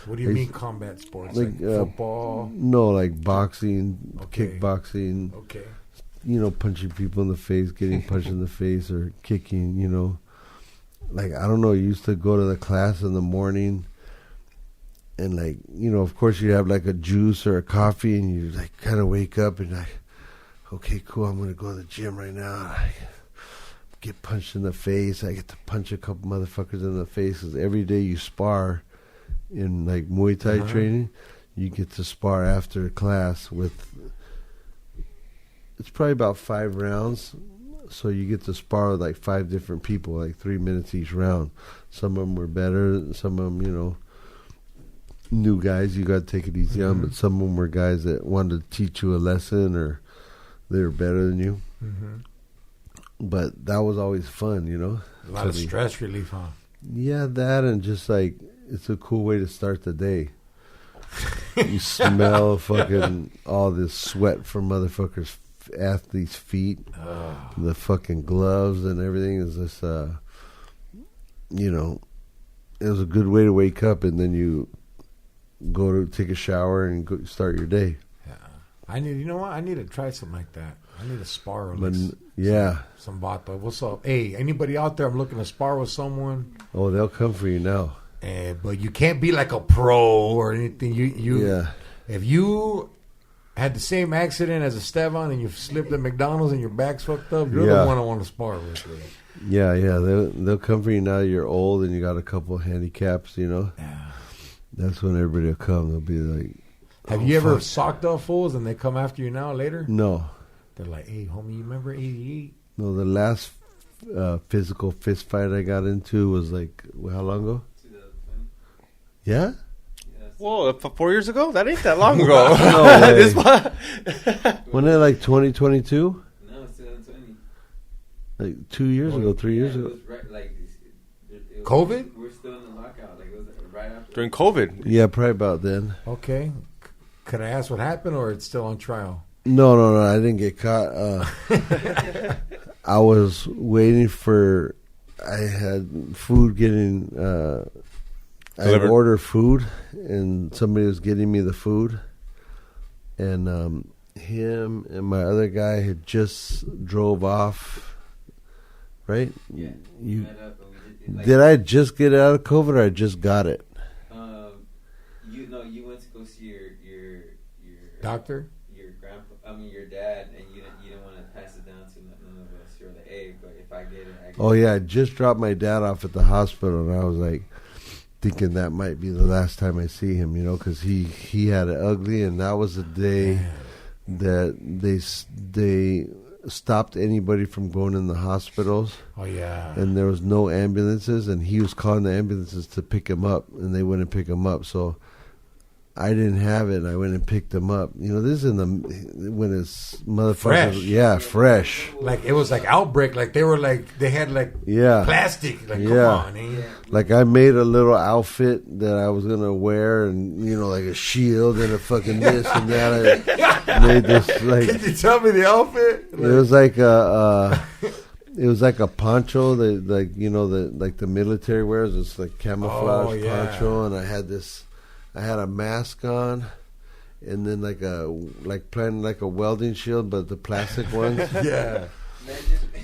What do you mean combat sports? Like, Like football? No, like boxing, Okay. kickboxing. Okay. You know, punching people in the face, getting punched in the face, or kicking. You know, like I don't know. I used to go to the class in the morning, and like, you know, of course you have like a juice or a coffee, and you like kind of wake up and like, okay, cool, I'm gonna go to the gym right now. I get punched in the face. I get to punch a couple motherfuckers in the face because every day you spar in like Muay Thai training, you get to spar after class with. It's probably about 5 rounds, so you get to spar with like 5 different people, like 3 minutes each round. Some of them were better, some of them, you know, new guys, you got to take it easy on, but some of them were guys that wanted to teach you a lesson or they were better than you. But that was always fun, you know. A lot of stress relief, huh? Yeah, that and just like, it's a cool way to start the day. You smell fucking all this sweat from motherfuckers' athletes' feet, the fucking gloves and everything is just, you know, it was a good way to wake up, and then you go to take a shower and go start your day. Yeah. You know what? I need to try something like that. I need to spar But, with yeah. some vato. What's up? Hey, anybody out there? I'm looking to spar with someone. Oh, they'll come for you now. But you can't be like a pro or anything. You Yeah. If you had the same accident as Estevan and you slipped at McDonald's and your back's fucked up, you're Yeah. the one I want to spar with. Yeah, they'll come for you now. You're old and you got a couple of handicaps. Yeah. That's when everybody will come. They'll be like, Have you ever socked up fools and they come after you now later? No. They're like, hey, homie, you remember 88? No, the last physical fist fight I got into was like, how long ago? 2020. Yeah? Whoa, 4 years ago? That ain't that long ago. No way. This Wasn't it like 2022? No, it's 2020. Like 2 years ago, 3 years It ago? was right, like, it was, COVID? We're still in the lockout. Like, it was right after. During COVID. Yeah, probably about then. Okay. Could I ask what happened or it's still on trial? No, I didn't get caught. I was waiting for, I had food getting, I Delivered. ordered food and somebody was getting me the food. And him and my other guy had just drove off, right? Yeah. You, Met up and we did, like, did I just get out of COVID or I just got it? You went to go see your Doctor? your grandpa. I mean your dad, and you didn't want to pass it down to none of us. You're like, hey, but if I get it, I get Oh it. yeah, I just dropped my dad off at the hospital, and I was like thinking that might be the last time I see him, because he had it ugly, and that was the day that they stopped anybody from going in the hospitals. Oh, yeah. And there was no ambulances, and he was calling the ambulances to pick him up, and they wouldn't pick him up. So I didn't have it, and I went and picked him up. This is when it's motherfuckers. Fresh. Yeah, fresh. Like, it was like outbreak. Like, they had like Yeah. plastic. Like, Yeah. come on. Eh? Like, I made a little outfit that I was going to wear, and, like a shield and a fucking this and that. I made this, like... Can you tell me the outfit? It was like a... It was like a poncho that, the military wears. It's like camouflage poncho, and I had a mask on, and then planning like a welding shield, but the plastic ones. Yeah.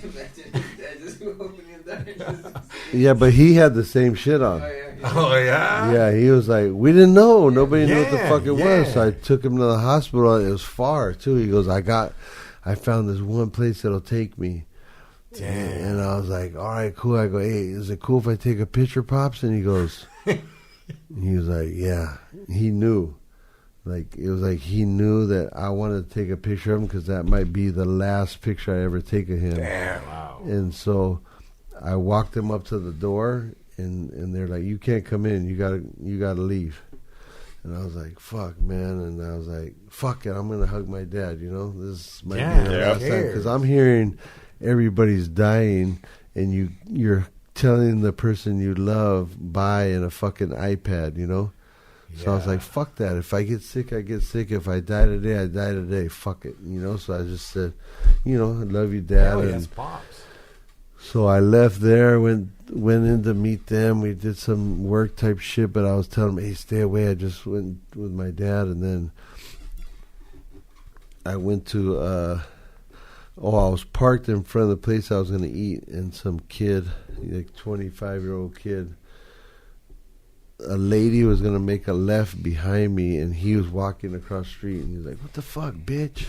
Imagine just opening the door. Yeah, but he had the same shit on. Oh, yeah? Yeah, he was like, we didn't know. Nobody knew what the Yeah, fuck it yeah. was. So I took him to the hospital. It was far, too. He goes, I found this one place that'll take me. Damn. And I was like, all right, cool. I go, hey, is it cool if I take a picture, Pops? And he goes, he was like, yeah. He knew. Like, it was like he knew that I wanted to take a picture of him because that might be the last picture I ever take of him. Damn, wow. And so I walked him up to the door, and they're like, you can't come in. You gotta leave. And I was like, fuck, man. And I was like, fuck it. I'm going to hug my dad, This might be the last time. Because I'm hearing everybody's dying, and you're telling the person you love, buy in a fucking iPad, So I was like, fuck that. If I get sick, I get sick. If I die today, I die today. Fuck it, So I just said, I love you, Dad. Hell And yes, Pops. so I left there, went in to meet them. We did some work type shit, but I was telling them, hey, stay away. I just went with my dad, and then I went to, I was parked in front of the place I was going to eat, and some kid, like 25-year-old kid, a lady was going to make a left behind me, and he was walking across the street, and he was like, what the fuck, bitch?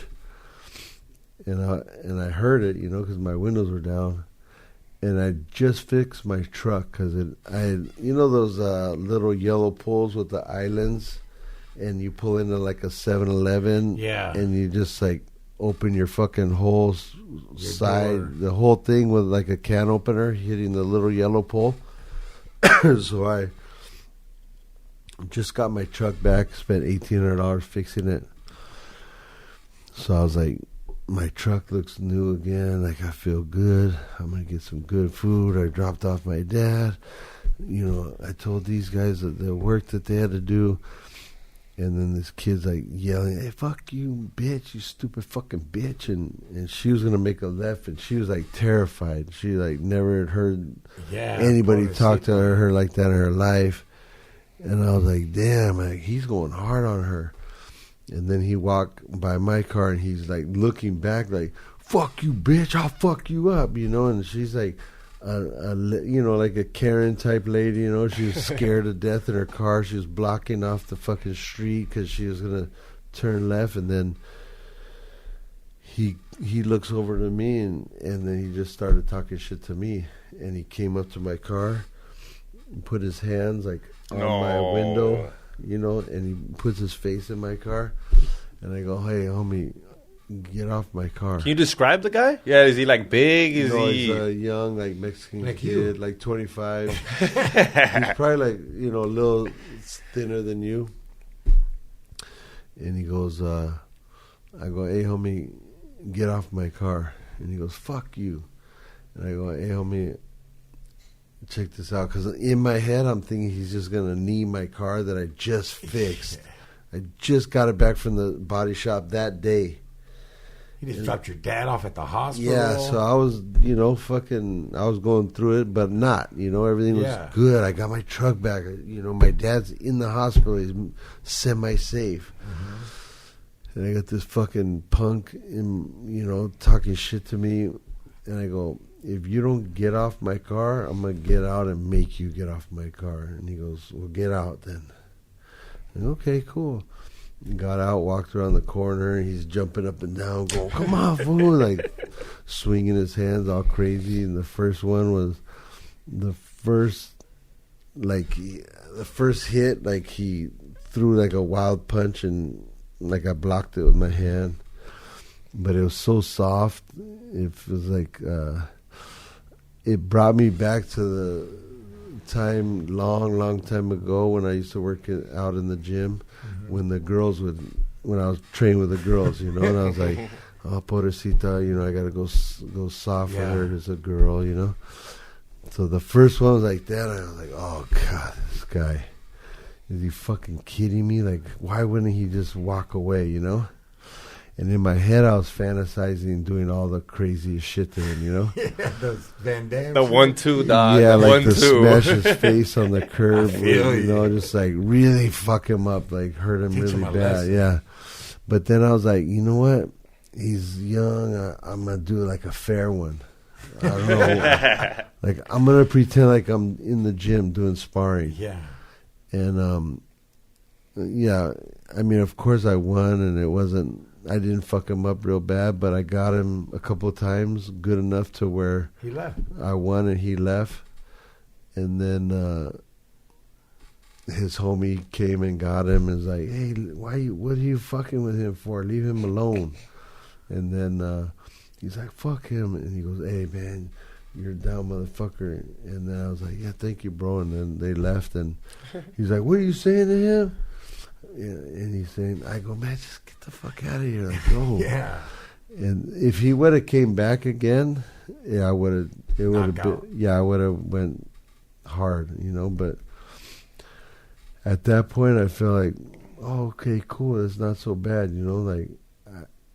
And I heard it, because my windows were down. And I just fixed my truck because those little yellow poles with the islands, and you pull into like a 7-Eleven, and you just like open your fucking whole side, the whole thing with like a can opener hitting the little yellow pole. So I just got my truck back, spent $1,800 fixing it. So I was like, my truck looks new again. Like, I feel good. I'm going to get some good food. I dropped off my dad. I told these guys that the work that they had to do. And then this kid's like yelling, hey, fuck you, bitch, you stupid fucking bitch. And she was going to make a left, and she was like terrified. She like never had heard anybody talk to her like that in her life. And I was like, damn, like, he's going hard on her. And then he walked by my car, and he's like looking back like, fuck you, bitch, I'll fuck you up, and she's like, like a Karen type lady, she was scared to death in her car. She was blocking off the fucking street because she was going to turn left, and then he looks over to me, and then he just started talking shit to me, and he came up to my car, and put his hands like on my window, you know, and he puts his face in my car, and I go, hey, homie, get off my car. Can you describe the guy? Yeah, is he like big? Is he? He's a young, like Mexican like kid, you. like 25. He's probably like, you know, a little thinner than you. And he goes, I go, hey, homie, get off my car. And he goes, fuck you. And I go, hey, homie, check this out. Because in my head, I'm thinking he's just going to knee my car that I just fixed. I just got it back from the body shop that day. You just dropped your dad off at the hospital. Yeah, so I was, you know, I was going through it, but not, you know, everything was good. I got my truck back. You know, my dad's in the hospital. He's semi-safe. Mm-hmm. And I got this fucking punk, you know, talking shit to me. And I go, if you don't get off my car, I'm going to get out and make you get off my car. And he goes, well, get out then. And, okay, cool. Got out, walked around the corner. He's jumping up and down, going, come on, fool. Like, swinging his hands all crazy. And the first one was the first hit, like, he threw, like, a wild punch, and, like, I blocked it with my hand. But it was so soft. It was like, it brought me back to the time, long time ago when I used to work out in the gym. When the girls when I was training with the girls, you know, and I was like, oh, pobrecita, you know, I got to go soft with her as a girl, you know. So the first one was like that, and I was like, oh, God, this guy, is he fucking kidding me? Like, why wouldn't he just walk away, you know? And in my head, I was fantasizing doing all the craziest shit to him, you know? Yeah, those Van Damme. The 1-2, dog. Yeah, like 1-2. smash his face on the curb, feel you know, just like really fuck him up, like hurt him really bad. Lesson. Yeah. But then I was like, you know what? He's young. I'm going to do like a fair one. I don't know. Like, I'm going to pretend like I'm in the gym doing sparring. Yeah. And, yeah, I mean, of course I won, and I didn't fuck him up real bad, but I got him a couple of times good enough to where he left. I won and he left. And then his homie came and got him and was like, hey, what are you fucking with him for? Leave him alone. And then he's like, fuck him. And he goes, hey, man, you're a down motherfucker. And then I was like, yeah, thank you, bro. And then they left, and he's like, what are you saying to him? Yeah, and he's saying, I go, man, just get the fuck out of here. Like, go. Yeah. And if he would have came back again, yeah, I would have. It would have been. Yeah, I would have went hard, you know. But at that point, I felt like, oh, okay, cool. It's not so bad, you know. Like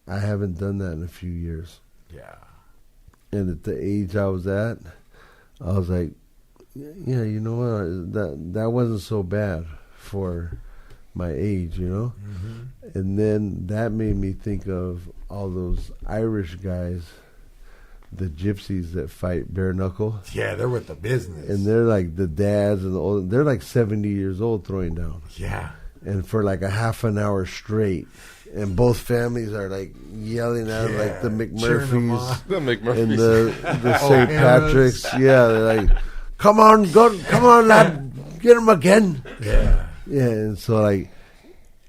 I haven't done that in a few years. Yeah. And at the age I was at, I was like, yeah, you know what? That wasn't so bad for my age, you know. Mm-hmm. And then that made me think of all those Irish guys, the gypsies that fight bare knuckle. Yeah, they're with the business. And they're like the dads and the old, they're like 70 years old throwing down. Yeah. And for like a half an hour straight. And both families are like yelling at them, like the McMurphys. The McMurphys. And the St. Patrick's. Yeah, they're like, come on, lad, get him again. Yeah. Yeah, and so like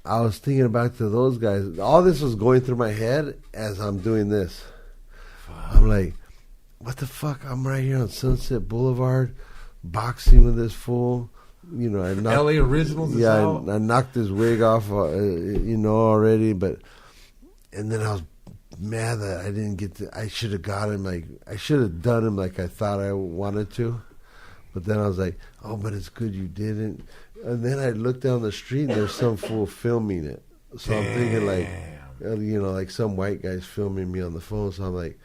I was thinking back to those guys. All this was going through my head as I'm doing this. I'm like, what the fuck? I'm right here on Sunset Boulevard, boxing with this fool. You know, I knocked, LA Originals. Yeah, I knocked his wig off, you know, already. And then I was mad that I didn't get to. I should have got him. Like I should have done him like I thought I wanted to. But then I was like, oh, but it's good you didn't. And then I looked down the street and there's some fool filming it. So I'm thinking like, you know, like some white guy's filming me on the phone. So I'm like,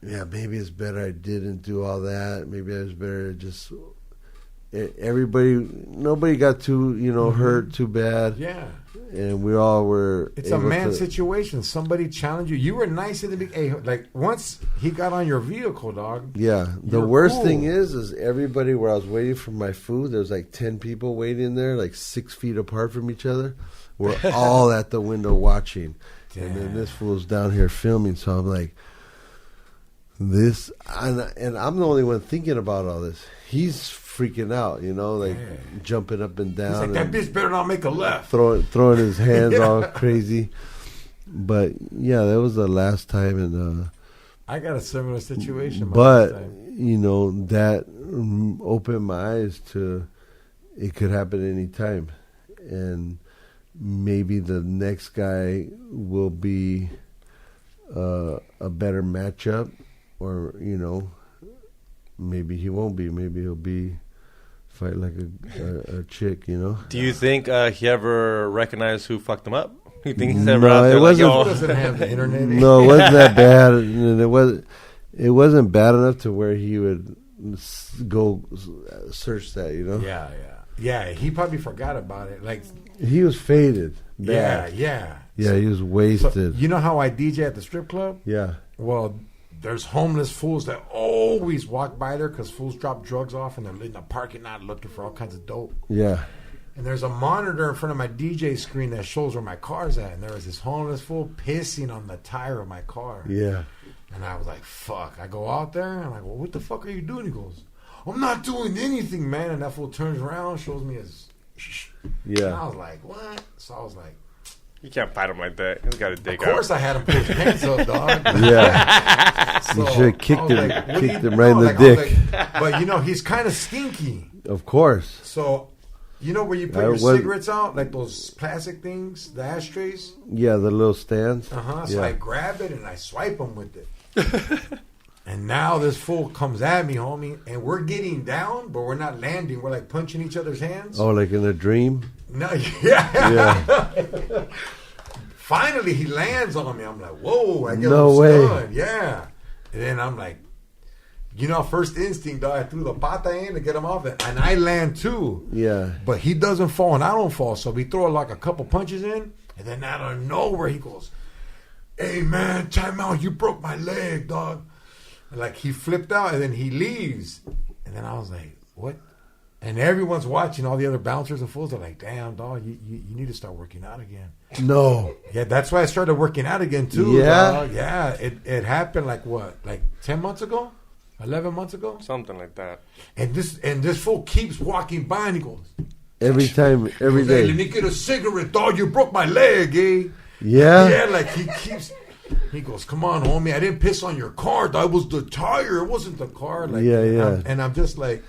yeah, maybe it's better I didn't do all that. Maybe it was better to just nobody got too, hurt too bad. Yeah. And we all were. It's a man situation. Somebody challenged you. You were nice in the beginning. Like once he got on your vehicle, dog. Yeah. The worst thing is everybody where I was waiting for my food. There was like 10 people waiting there, like 6 feet apart from each other. We're all at the window watching, and then this fool's down here filming. So I'm like, and I'm the only one thinking about all this. He's freaking out, jumping up and down. He's like, that bitch better not make a left. Throwing his hands all crazy. But yeah, that was the last time, and I got a similar situation. But that opened my eyes to it could happen any time, and maybe the next guy will be a better matchup, or maybe he won't be. Maybe he'll be fight like a chick, Do you think he ever recognized who fucked him up? You think he's ever out there doesn't have the internet. No, it wasn't that bad. And it wasn't bad enough to where he would go search that, Yeah, he probably forgot about it. Like he was faded. Bad. Yeah, he was wasted. So, you know how I DJ at the strip club? Yeah. Well, there's homeless fools that always walk by there because fools drop drugs off and they're in the parking lot looking for all kinds of dope. Yeah. And there's a monitor in front of my DJ screen that shows where my car's at. And there was this homeless fool pissing on the tire of my car. Yeah. And I was like, fuck. I go out there and I'm like, well, what the fuck are you doing? He goes, I'm not doing anything, man. And that fool turns around, shows me his... Yeah. And I was like, what? So I was like... You can't fight him like that. He's got to dig out. Of course I had him put his pants up, dog. Yeah. So you should have kicked him, like, kicked him right in the dick. But, he's kind of stinky. Of course. So, where you put your cigarettes out? Like those plastic things, the ashtrays? Yeah, the little stands. So I grab it and I swipe them with it. And now this fool comes at me, homie, and we're getting down, but we're not landing. We're like punching each other's hands. Oh, like in a dream? No, yeah. Finally, he lands on me. I'm like, whoa, I get no way. Stunned. Yeah. And then I'm like, first instinct, dog, I threw the pata in to get him off it. And I land too. Yeah. But he doesn't fall and I don't fall. So we throw like a couple punches in. And then out of nowhere, he goes, hey, man, time out. You broke my leg, dog. And like he flipped out and then he leaves. And then I was like, what? And everyone's watching. All the other bouncers and fools are like, damn, dog, you need to start working out again. No. Yeah, that's why I started working out again, too. Yeah? Dog. Yeah, it happened like what? Like 10 months ago? 11 months ago? Something like that. And this fool keeps walking by and he goes... Every time, every day. Hey, let me get a cigarette, dog. You broke my leg, eh? Yeah? Yeah, like he keeps... He goes, come on, homie. I didn't piss on your car. That was the tire. It wasn't the car. Like, yeah. And I'm just like...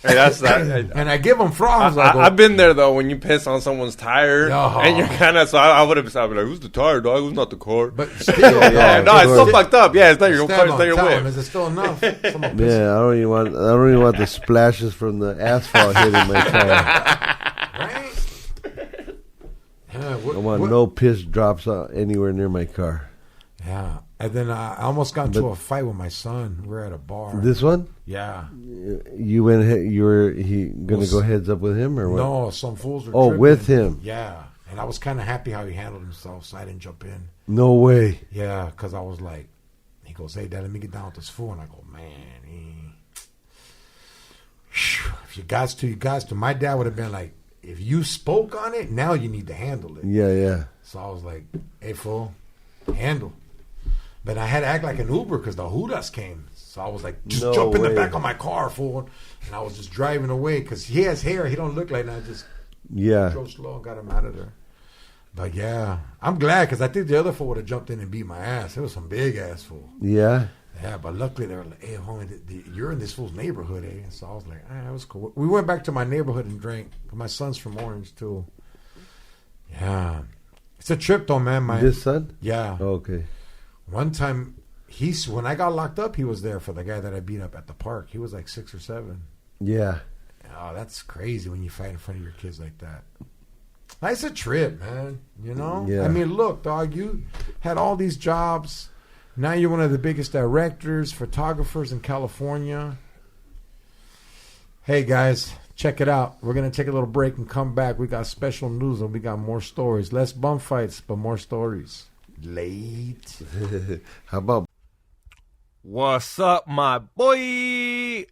Hey, that's that. And I give him frogs. I've been there though when you piss on someone's tire, and you're kind of. So I would have like, "Who's the tire, dog? Who's not the car?" But still, no, it's still fucked up. Yeah, it's not your car. It's not your whip. Is it still enough? Yeah, I don't even want the splashes from the asphalt hitting my tire. Right? I want no piss drops anywhere near my car. Yeah. And then I almost got into a fight with my son. We're at a bar. This one? Yeah. You were going to go heads up with him or what? No, some fools were tripping. With him? Yeah. And I was kind of happy how he handled himself, so I didn't jump in. No way. Yeah, because I was like, he goes, hey, Dad, let me get down with this fool. And I go, man, if you guys to. My dad would have been like, if you spoke on it, now you need to handle it. Yeah. So I was like, hey, fool, handle. But I had to act like an Uber because the Judas came. So I was like, just jump in the back of my car, fool. And I was just driving away because he has hair. He don't look like that. I just drove slow and got him out of there. But yeah, I'm glad because I think the other fool would have jumped in and beat my ass. It was some big ass fool. Yeah? Yeah, but luckily they were like, hey, homie, you're in this fool's neighborhood, eh? And so I was like, that was cool. We went back to my neighborhood and drank. My son's from Orange, too. Yeah. It's a trip, though, man. This son? Yeah. Oh, okay. One time, when I got locked up, he was there for the guy that I beat up at the park. He was like 6 or 7. Yeah. Oh, that's crazy when you fight in front of your kids like that. It's a trip, man. You know? Yeah. I mean, look, dog, you had all these jobs. Now you're one of the biggest directors, photographers in California. Hey, guys, Check it out. We're going to take a little break and come back. We got special news and we got more stories. Less bum fights, but more stories. Late. How about? What's up, my boy?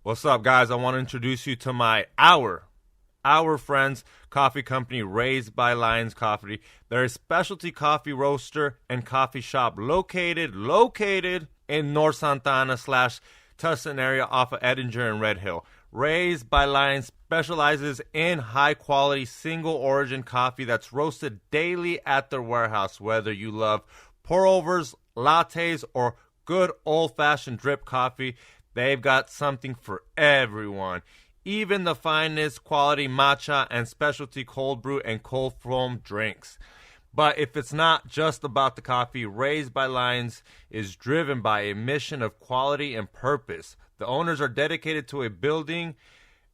What's up, guys? I want to introduce you to my our friends coffee company, Raised by Lions Coffee. They're a specialty coffee roaster and coffee shop located in North Santa Ana / Tustin area off of Edinger and Red Hill. Raised by Lions specializes in high-quality, single-origin coffee that's roasted daily at their warehouse. Whether you love pour-overs, lattes, or good old-fashioned drip coffee, they've got something for everyone. Even the finest quality matcha and specialty cold brew and cold foam drinks. But if it's not just about the coffee, Raised by Lions is driven by a mission of quality and purpose. The owners are dedicated to building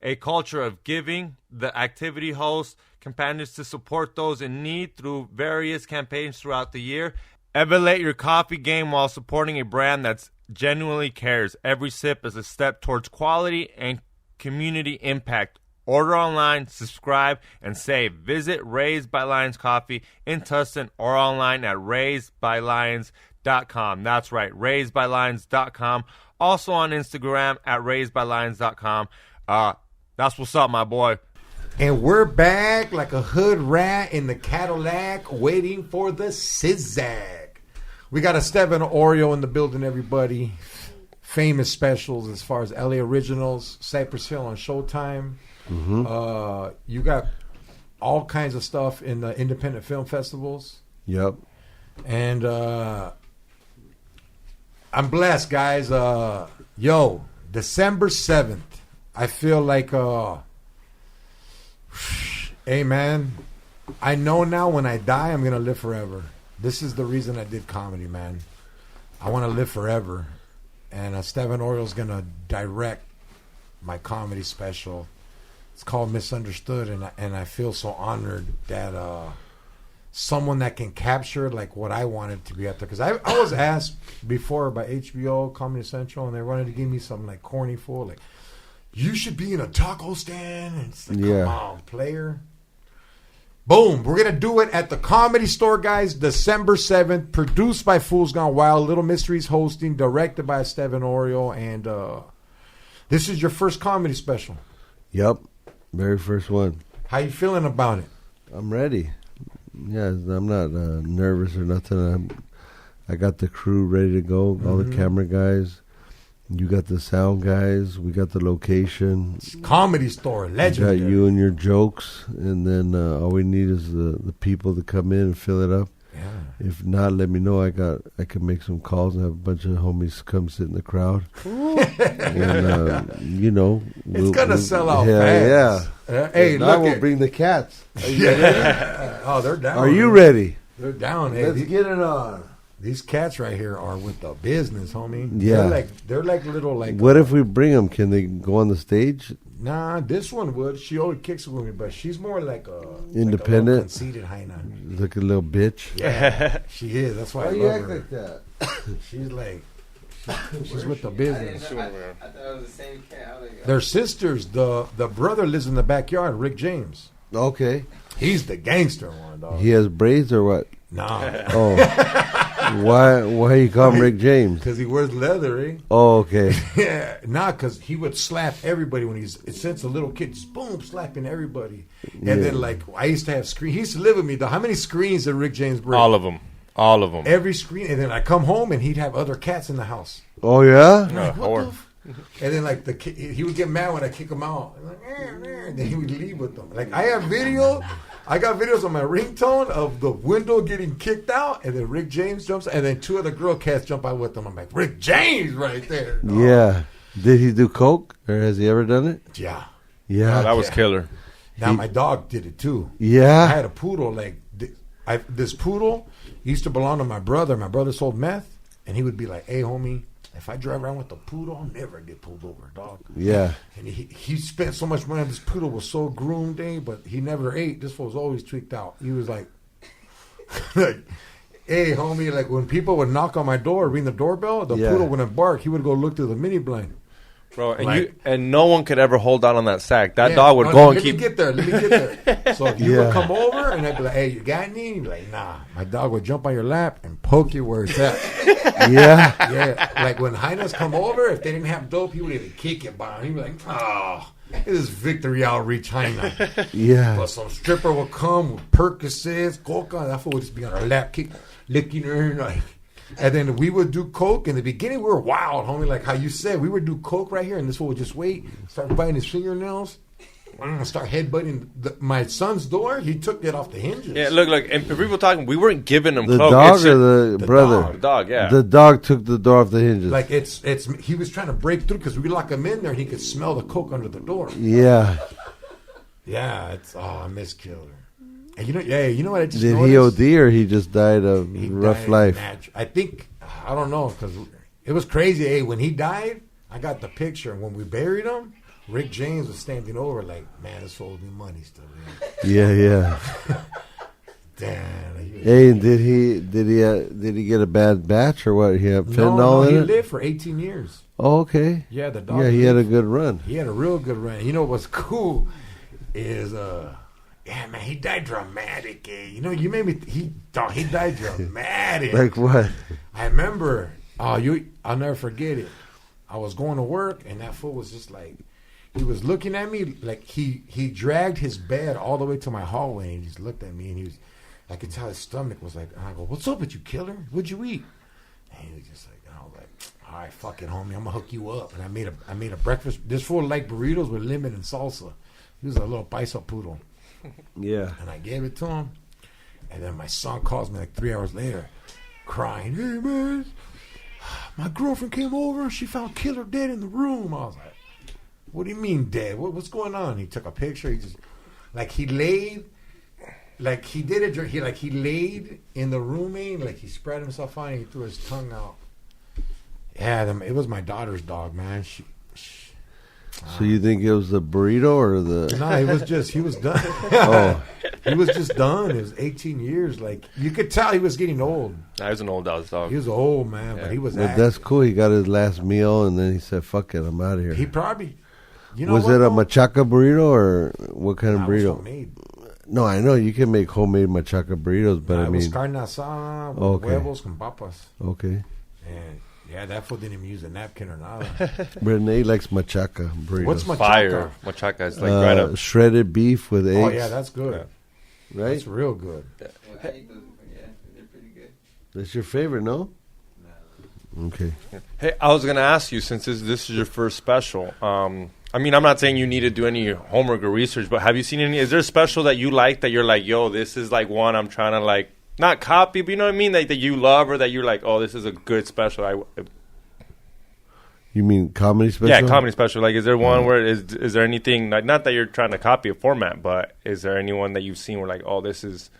a culture of giving. The activity hosts companions to support those in need through various campaigns throughout the year. Elevate your coffee game while supporting a brand that genuinely cares. Every sip is a step towards quality and community impact. Order online, subscribe, and save. Visit Raised by Lions Coffee in Tustin or online at raisedbylions.com. That's right, raisedbylions.com. Also on Instagram at raisedbylions.com. That's what's up, my boy. And we're back like a hood rat in the Cadillac waiting for the zigzag. We got Estevan Oriol in the building, everybody. Famous specials as far as LA Originals, Cypress Hill on Showtime. Mm-hmm. You got all kinds of stuff in the independent film festivals. Yep. And I'm blessed, guys. December 7th. I feel like, hey, man, I know now when I die, I'm going to live forever. This is the reason I did comedy, man. I want to live forever. And Estevan Oriol is going to direct my comedy special. It's called Misunderstood, and I feel so honored that someone that can capture like what I wanted to be out there. Because I was asked before by HBO, Comedy Central, and they wanted to give me something like corny fool, like, you should be in a taco stand. And it's like, come on, player. Boom. We're going to do it at the Comedy Store, guys, December 7th. Produced by Fools Gone Wild. Little Mysteries hosting. Directed by Estevan Oriol. And this is your first comedy special. Yep. Very first one. How you feeling about it? I'm ready. Yeah, I'm not nervous or nothing. I got the crew ready to go. All the camera guys. You got the sound guys. We got the location. Comedy Store, legendary. We got you and your jokes, and then all we need is the people to come in and fill it up. Yeah. If not, let me know. I can make some calls and have a bunch of homies come sit in the crowd. And it's gonna sell out fast. Yeah. Hey, I will bring the cats. Are you ready? Oh, they're down. Are you ready? They're down. Hey, Let's get it on. These cats right here are with the business, homie. Yeah. They're like little like. What if we bring them? Can they go on the stage? Nah, this one would. She always kicks with me, but she's more like a independent, like a conceited hyena. Look a little bitch. Yeah, she is. That's why I love her. Like that? She's like, she's with the business. I thought it was the same cat. They're sisters. The brother lives in the backyard. Rick James. Okay. He's the gangster one, dog. He has braids or what? Nah. Oh. Why you call him Rick James? Because he wears leather, eh? Oh, okay. Yeah, because he would slap everybody when since a little kid, just boom, slapping everybody. And then, like, I used to have screens. He used to live with me, though. How many screens did Rick James break? All of them. Every screen. And then I come home, and he'd have other cats in the house. Oh, yeah? Like, and then, like, he would get mad when I kick him out. Like, and then he would leave with them. Like, I got videos on my ringtone of the window getting kicked out, and then Rick James jumps, and then two other girl cats jump out with them. I'm like, Rick James right there. Dog. Yeah. Did he do coke, or has he ever done it? Yeah. Yeah. Oh, that was killer. Now, my dog did it, too. Yeah. I had a poodle, like, this poodle used to belong to my brother. My brother sold meth, and he would be like, hey, homie, if I drive around with a poodle, I'll never get pulled over, dog. Yeah. And he spent so much money on this poodle, was so groomed, but he never ate. This fool was always tweaked out. He was like, hey, homie, like when people would knock on my door, ring the doorbell, the poodle wouldn't bark. He would go look through the mini blind. Bro, and Like- and no one could ever hold down on that sack. That Yeah, dog would no, go and let keep. me get there. So if you would Yeah. come over and I'd be like, "Hey, you got any?" You'd be like, "Nah." My dog would jump on your lap and poke you where it's at. Yeah. Yeah, like when hyenas come over, if they didn't have dope, he would even kick it by him. He'd be like, "Oh, this is Victory Outreach hyena." Yeah. But some stripper will come with Percocets, coca, and that fool would just be on our lap, licking her, like. And then we would do coke. In the beginning, we were wild, homie. Like how you said, we would do coke right here, and this fool would just wait, start biting his fingernails, start headbutting my son's door. He took it off the hinges. Yeah, look, and people talking, we weren't giving him The coke. dog It's or just- the brother? dog. the dog, yeah. The dog took the door off the hinges. Like it's he was trying to break through because we lock him in there, and he could smell the coke under the door. yeah. Yeah, I miss Killer. And you know what I just Did noticed? he OD or he just died of He rough died life? I think, I don't know, because it was crazy. Hey, when he died, I got the picture. And when we buried him, Rick James was standing over like, man, this owes me money still. Man. Yeah. Damn. Hey, did he get a bad batch or what? He had fentanyl No, in he it? lived for 18 years. Oh, okay. Yeah, the dog. Yeah, he had a lived- good run. He had a real good run. You know what's cool is, yeah, man, he died dramatic. Eh? You know, you made me. He died dramatic. Like what? I remember. I'll never forget it. I was going to work, and that fool was just like, he was looking at me like he dragged his bed all the way to my hallway, and he just looked at me, and I could tell his stomach was like, and I go, "What's up with you, killer? What'd you eat?" And he was just like, and I was like, "All right, fuck it, homie, I'm gonna hook you up." And I made a breakfast. This fool liked burritos with lemon and salsa. He was a little paisa poodle. Yeah. And I gave it to him. And then my son calls me like 3 hours later, crying, "Hey, man, my girlfriend came over. She found Killer dead in the room." I was like, "What do you mean dead? What's going on?" He took a picture. He just, like he laid, like he did it. He laid in the rooming, like he spread himself on and he threw his tongue out. Yeah, it was my daughter's dog, man. So you think it was the burrito or the? No, he was done. Oh, He was just done. It was 18 years. Like, you could tell he was getting old. Nah, he was an old dog. He was old, man, but he was but active. that's cool. He got his last meal and then he said, "Fuck it, I'm out of here." He probably, you know, Was what, it a though? machaca burrito or what kind of Nah, it was burrito? homemade. No, I know you can make homemade machaca burritos, but Nah, I it was mean, carne asada with Okay. huevos con papas. okay. And yeah, that fool didn't even use a napkin or nada. Renee likes machaca burritos. What's machaca? Fire. Machaca is like right up. Shredded beef with eggs. Oh yeah, that's good. right. That's real good. Well, I eat those, yeah, they're pretty good. That's your favorite, no? Okay. Hey, I was going to ask you, since this is your first special, I mean, I'm not saying you need to do any homework or research, but have you seen any, is there a special that you like that you're like, yo, this is like one I'm trying to like, not copy, but you know what I mean? Like that you love or that you're like, oh, this is a good special. You mean comedy special? Yeah, comedy special. Like, is there one where, is there anything, like, not that you're trying to copy a format, but is there anyone that you've seen where like, oh, this is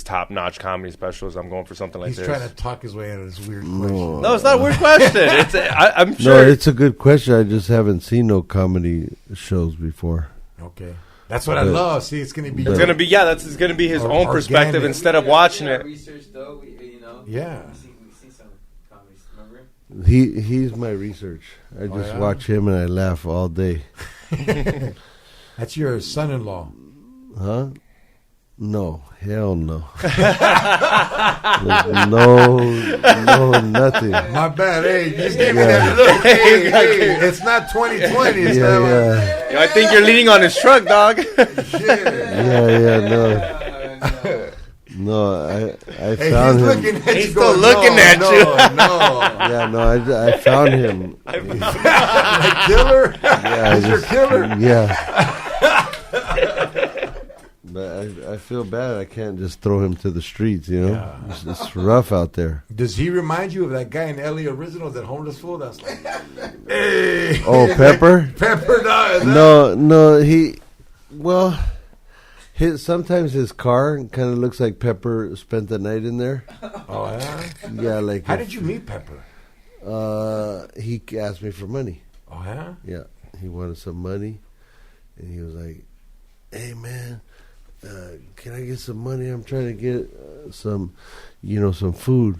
top-notch comedy specials. I'm going for something like He's this. trying to talk his way out of this weird question. No, it's not a weird question. It's I'm No, sure. it's a good question. I just haven't seen no comedy shows before. Okay. That's what I love. See, it's going to be... It's gonna be it's gonna be his own perspective organic. instead of watching it. Research though, you know. Yeah. We see some comedies. Remember? He's my research. I just yeah? watch him and I laugh all day. That's your son-in-law. Huh? No, hell no. no, nothing. My bad. Hey, you just gave me that look. Hey, it's not 2020. It's not Yeah, Yo, I think you're leaning on his truck, dog. no. I Hey, found he's him. looking at He's you. still going, looking no, at no, you. No, Yeah, no, I found him. like killer. Yeah, Is your killer? Yeah. But I feel bad. I can't just throw him to the streets, you know? Yeah. It's rough out there. Does he remind you of that guy in LA Originals, that homeless fool? That's like, hey. Oh, Pepper? Pepper does. No, sometimes his car kind of looks like Pepper spent the night in there. Oh, yeah? Yeah, like... How did you meet Pepper? He asked me for money. Oh, yeah? Yeah, he wanted some money, and he was like, "Hey, man, can I get some money? I'm trying to get some food."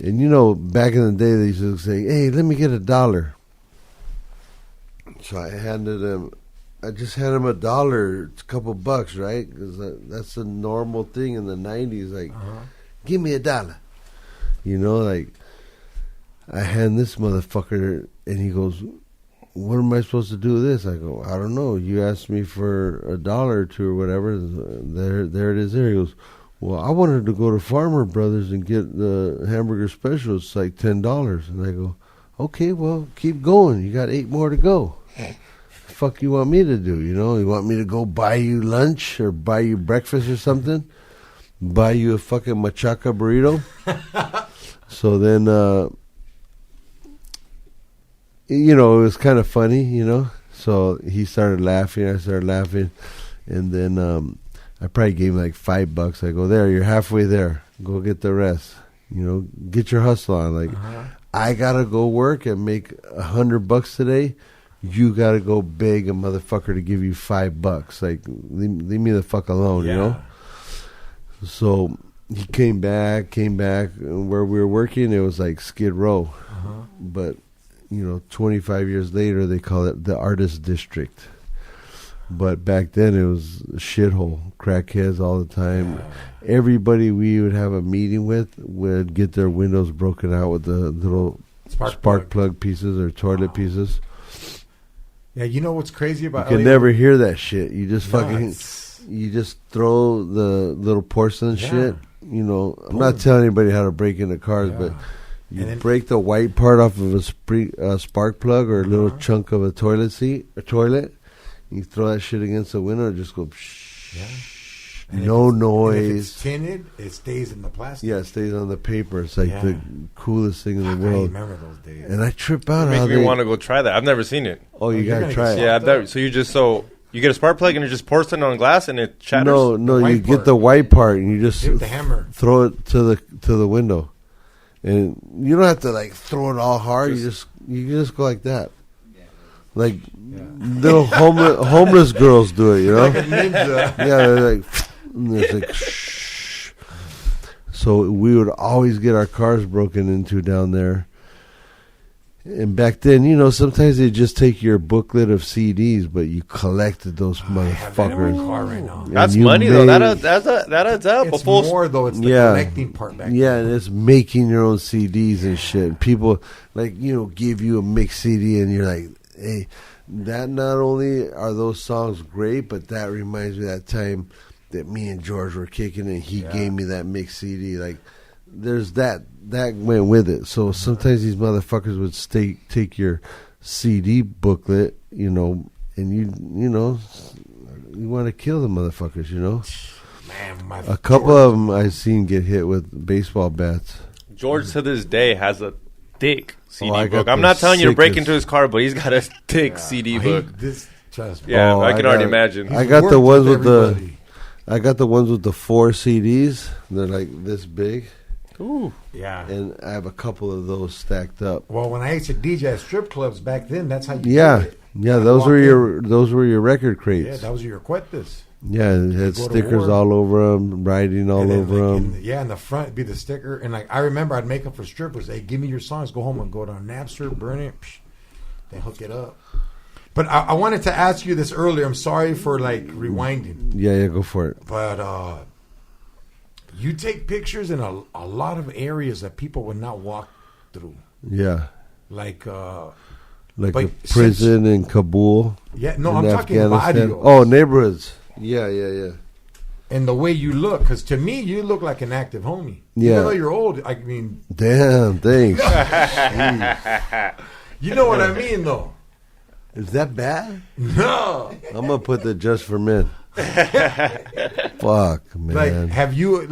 And back in the day, they used to say, "Hey, let me get $1." So I just handed him $1, it's a couple bucks, right? Because that's a normal thing in the 90s. Like, give me $1. You know, like, I hand this motherfucker, and he goes, what am I supposed to do with this? I go, I don't know. You asked me for $1 or $2 or whatever. There it is there. He goes, well, I wanted to go to Farmer Brothers and get the hamburger special. It's like $10. And I go, okay, well, keep going. You got 8 more to go. Fuck you want me to do? You know, you want me to go buy you lunch or buy you breakfast or something? Buy you a fucking machaca burrito? So then, you know, it was kind of funny, you know. So he started laughing. I started laughing. And then I probably gave him like $5. I go, there, you're halfway there. Go get the rest. You know, get your hustle on. Like, I got to go work and make $100 today. You got to go beg a motherfucker to give you $5. Like, leave me the fuck alone, you know? So he came back. Where we were working, it was like Skid Row. But, you know, 25 years later, they call it the Artist District. But back then, it was a shithole. Crackheads all the time. Everybody we would have a meeting with would get their windows broken out with the little spark plug pieces or toilet pieces. Yeah, you know what's crazy about You can never hear that shit. You just you just throw the little porcelain shit. You know, I'm not telling anybody how to break into cars, but you break the white part off of a spark plug or a little chunk of a toilet seat, a toilet. You throw that shit against the window, and just go. No noise. If it's tinted, it stays in the plastic. Yeah, it stays on the paper. It's like the coolest thing in the world. I remember those days. And I trip out. It makes me want to go try that. I've never seen it. Oh, you gotta try it. Yeah, so you get a spark plug and it's just porcelain on glass and it shatters. No, you get the white part and you just the hammer. Throw it to the window, and you don't have to like throw it all hard. You just go like that. Like little homeless girls do it, you know? Like a ninja. Yeah, they're like, it's like shh. So we would always get our cars broken into down there. And back then, you know, sometimes they just take your booklet of CDs, but you collected those motherfuckers. Right now. That's money, though. That adds up. It's more, though. It's the collecting part back then. And it's making your own CDs and shit. People, like, you know, give you a mixed CD, and you're like, hey, that not only are those songs great, but that reminds me of that time that me and George were kicking and he gave me that mixed CD. Like, there's that went with it. So sometimes these motherfuckers would take your CD booklet, you know, and you know, you want to kill the motherfuckers, you know. Man, a couple of them I've seen get hit with baseball bats. George to this day has a thick CD book. I'm not telling you to break into his car, but he's got a thick CD book. Yeah, I can already imagine. I got the ones with the 4 CDs. They're like this big. Ooh, yeah. And I have a couple of those stacked up. Well, when I used to DJ at strip clubs back then, that's how you did it. Yeah, those were your record crates. Yeah, those were your cuetas. Yeah, it had stickers all over them, writing all over them. In the front would be the sticker. And like I remember I'd make them for strippers. Hey, give me your songs. Go home and go to Napster, burn it, then hook it up. But I wanted to ask you this earlier. I'm sorry for like rewinding. Yeah, go for it. But you take pictures in a lot of areas that people would not walk through. Yeah. Like a prison in Kabul. Yeah, no, I'm talking barrios. Oh, neighborhoods. Yeah. And the way you look, because to me, you look like an active homie. Yeah. Even though you're old, I mean. Damn, thanks. You know what I mean, though. Is that bad? No. I'm gonna put the just for men. Fuck, man. Like, have you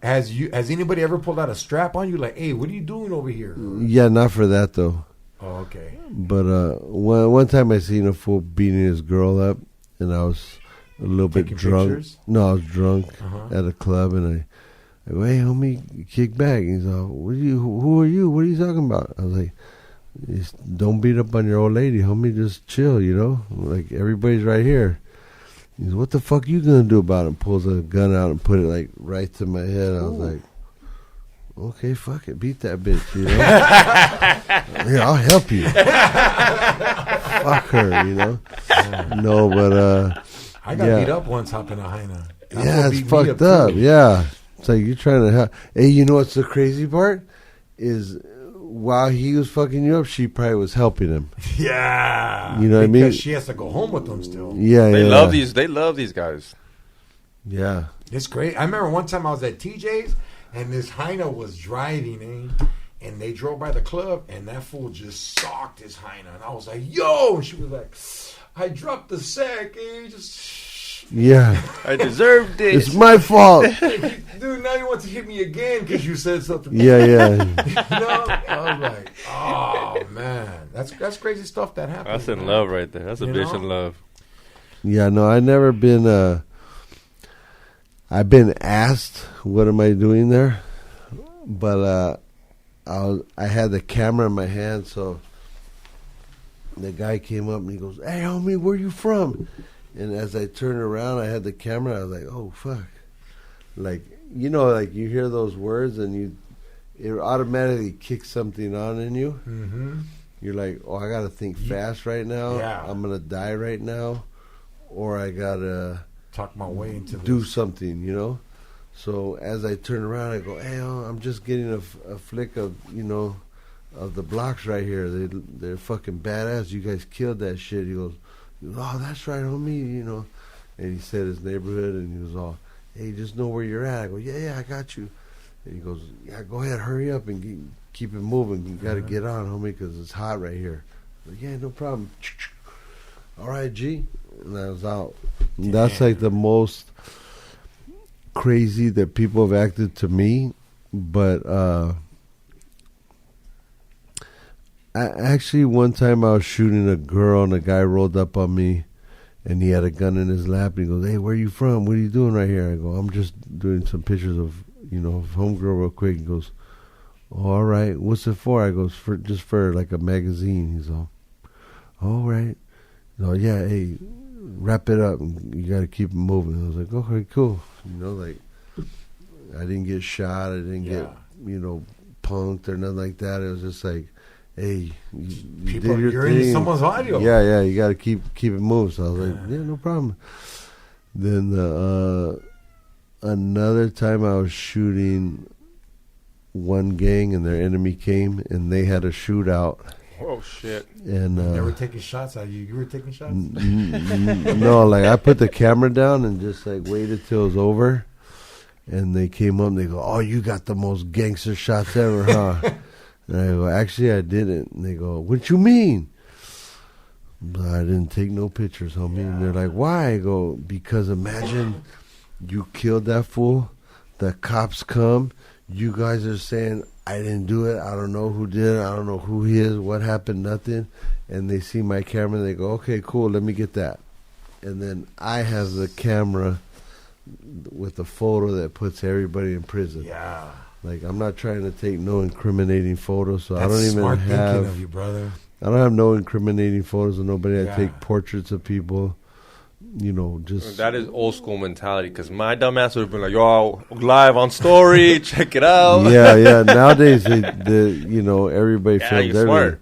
has anybody ever pulled out a strap on you? Like, hey, what are you doing over here? Yeah, not for that though. Oh, okay. But one time I seen a fool beating his girl up, and I was a little bit drunk. Pictures? No, I was drunk at a club, and I go, hey, homie, kick back. And he's like, who are you? What are you talking about? I was like, don't beat up on your old lady, homie. Just chill, you know? Like, everybody's right here. He's, what the fuck you gonna do about it? And pulls a gun out and put it, like, right to my head. I was like, okay, fuck it. Beat that bitch, you know? Yeah, I'll help you. fuck her, you know. No, but I got beat up once hopping a Heine. Yeah, it's fucked up. Yeah, it's like you're trying to help. Hey, you know what's the crazy part is while he was fucking you up, she probably was helping him. Yeah, you know what I mean? Because she has to go home with them still. Yeah, They love these. They love these guys. Yeah, it's great. I remember one time I was at TJ's and this Heine was driving, and they drove by the club, and that fool just socked his Heine, and I was like, "Yo!" And she was like, "I dropped the sack, just." Yeah, I deserved it. It's my fault, dude. Now you want to hit me again because you said something. Yeah. You know? I was like, "Oh man, that's crazy stuff that happens." That's in love right there. That's a bitch in love. Yeah, no, I never been. I've been asked, "What am I doing there?" But I had the camera in my hand, so the guy came up and he goes, "Hey, homie, where you from?" And as I turned around, I had the camera. I was like, "Oh fuck!" Like like you hear those words and it automatically kicks something on in you. Mm-hmm. You're like, "Oh, I gotta think fast right now. Yeah. I'm gonna die right now, or I gotta." Talk my way into do this. something, you know. So as I turn around, I go, "Hey, I'm just getting a flick of of the blocks right here. They're fucking badass. You guys killed that shit." He goes, "Oh, that's right, homie," And he said his neighborhood, and he was all, "Hey, just know where you're at." I go, "Yeah, I got you." And he goes, "Yeah, go ahead, hurry up and keep it moving. You got to get on, homie, because it's hot right here." I go, "Yeah, no problem." All right, G. And I was out. And that's like the most crazy that people have acted to me. But I actually, one time I was shooting a girl and a guy rolled up on me and he had a gun in his lap and he goes, "Hey, where are you from? What are you doing right here?" I go, "I'm just doing some pictures of, of homegirl real quick." He goes, "Oh, all right. What's it for?" I goes, just for like a magazine." He's all right. No, yeah, hey, wrap it up. You got to keep it moving. I was like, okay, cool. I didn't get shot. I didn't get, punked or nothing like that. It was just like, hey, you did your you're thing. in someone's audio. Yeah, you got to keep it moving. So I was like, yeah, no problem. Then another time I was shooting one gang and their enemy came and they had a shootout. Oh shit! And they were taking shots at you. You were taking shots. No, like I put the camera down and just like waited till it was over, and they came up and they go, "Oh, you got the most gangster shots ever, huh?" And I go, "Actually, I didn't." And they go, "What you mean?" I didn't take no pictures, homie. And they're like, "Why?" I go, "Because imagine you killed that fool. The cops come. You guys are saying I didn't do it. I don't know who did it. I don't know who he is. What happened? Nothing." And they see my camera and they go, "Okay, cool. Let me get that." And then I have the camera with the photo that puts everybody in prison. Yeah. Like I'm not trying to take no incriminating photos, so That's I don't even smart have. thinking of you, brother. I don't have no incriminating photos of nobody. Yeah. I take portraits of people. Just that is old school mentality. Because my dumbass would have been like, "Yo, live on story, check it out." Yeah. Nowadays, everybody films everything, smart.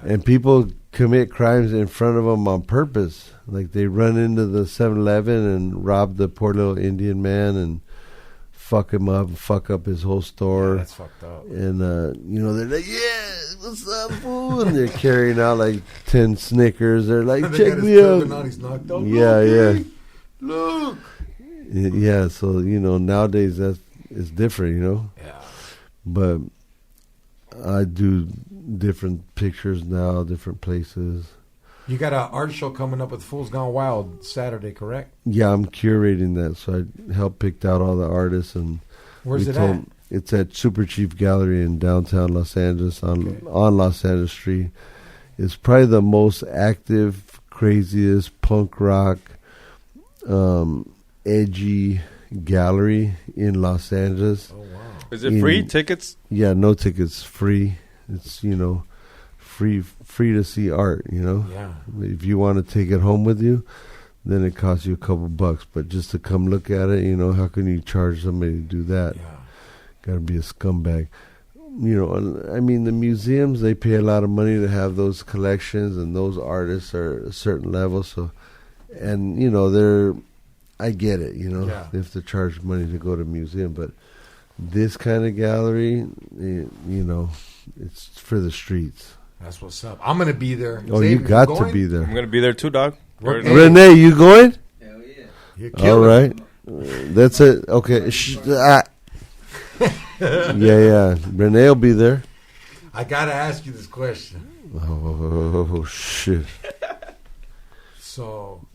And people commit crimes in front of them on purpose. Like they run into the 7-Eleven and rob the poor little Indian man and fuck him up, and fuck up his whole store. Yeah, that's fucked up. And they're like, "Yeah, what's up, fool?" And they're carrying out like 10 Snickers. They're like, "Check me out." He's knocked out. Yeah. Look. Yeah, so nowadays it's different, Yeah. But I do different pictures now, different places. You got an art show coming up with Fools Gone Wild Saturday, correct? Yeah, I'm curating that, so I helped pick out all the artists and. Where's it at? It's at Super Chief Gallery in downtown Los Angeles on Los Angeles Street. It's probably the most active, craziest punk rock, edgy gallery in Los Angeles. Oh wow! Is it free tickets? Yeah, no tickets, free. It's free to see art. Yeah. If you want to take it home with you, then it costs you a couple bucks. But just to come look at it, how can you charge somebody to do that? Yeah. Got to be a scumbag. I mean, the museums, they pay a lot of money to have those collections, and those artists are a certain level. So, and I get it. Yeah. They have to charge money to go to a museum, but this kind of gallery, it's for the streets. That's what's up. I'm gonna be there. Oh, Xavier, you got going? to be there. I'm gonna be there too, dog. Hey. Renee, you going? Hell yeah. You're All killing right. That's it. Okay. Yeah. Renee will be there. I gotta ask you this question. Oh, shit. So,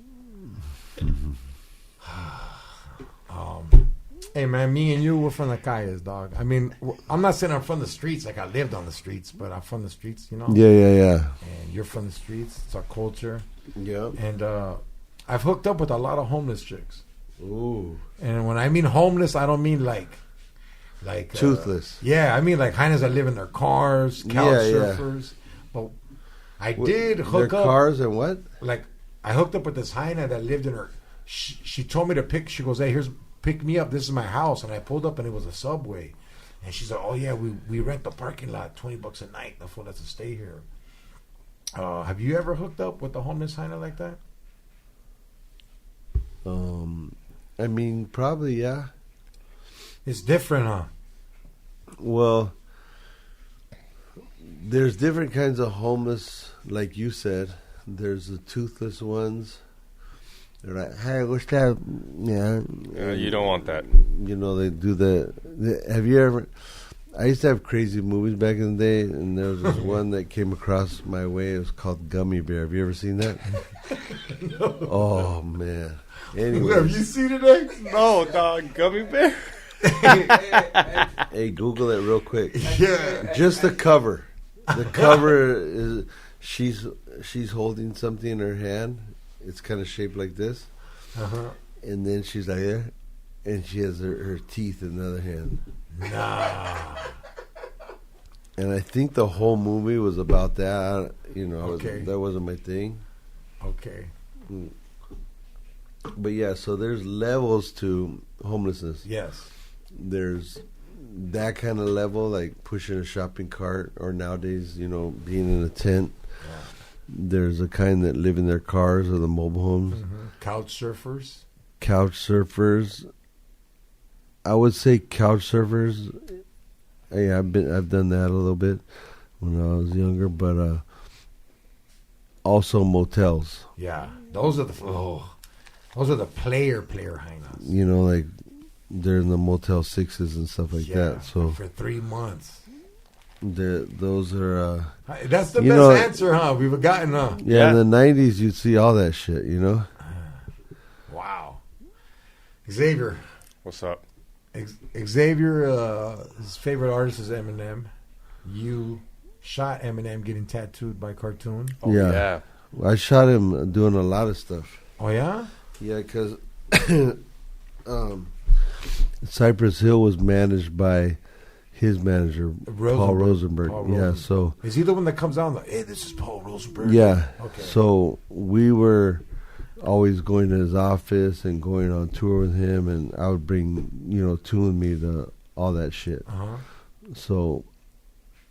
hey man, me and you, we're from the calles, dog. I mean, I'm not saying I'm from the streets, like I lived on the streets, but I'm from the streets, Yeah. And you're from the streets. It's our culture. Yeah. And I've hooked up with a lot of homeless chicks. Ooh. And when I mean homeless, I don't mean like Toothless. I mean like hyenas that live in their cars, couch surfers. But I did hook Their up. cars and what? Like I hooked up with this hyena that lived in her. She told me to pick. She goes, "Hey, pick me up. This is my house." And I pulled up, and it was a Subway. And she's like, "Oh yeah, we rent the parking lot, $20 a night. The fool lets us stay here." Have you ever hooked up with a homeless hyena like that? I mean, probably, yeah. It's different, huh? Well, there's different kinds of homeless, like you said. There's the toothless ones. They're like, "Hey, what's that?" Yeah. You don't want that. They do have you ever... I used to have crazy movies back in the day, and there was this one that came across my way. It was called Gummy Bear. Have you ever seen that? No. Oh, man. Anyway. Have you seen it, X? No, dog. Gummy bear. Hey, Google it real quick. Yeah. Just the cover. The cover is she's holding something in her hand. It's kind of shaped like this. Uh-huh. And then she's like there, and she has her teeth in the other hand. Nah. And I think the whole movie was about that. Okay. That wasn't my thing. Okay. But yeah, so there's levels to homelessness. Yes. There's that kind of level, like pushing a shopping cart, or nowadays, being in a tent. Yeah. There's a kind that live in their cars or the mobile homes. Mm-hmm. Couch surfers. Couch surfers. I would say couch surfers. Yeah, I've done that a little bit when I was younger, but also motels. Yeah, those are the player hyenas. Like they're in the Motel 6s and stuff like that. So for 3 months. Those are. That's the best answer, huh? We've gotten, huh? Yeah, in the 90s, you'd see all that shit. Wow. Xavier. What's up? Xavier, his favorite artist is Eminem. You shot Eminem getting tattooed by Cartoon. Oh, yeah. I shot him doing a lot of stuff. Oh, yeah? Yeah, because Cypress Hill was managed by his manager, Paul Rosenberg. Yeah, so... Is he the one that comes out and like, "Hey, this is Paul Rosenberg"? Yeah. Okay. So we were always going to his office and going on tour with him, and I would bring, tune with me to all that shit. Uh-huh. So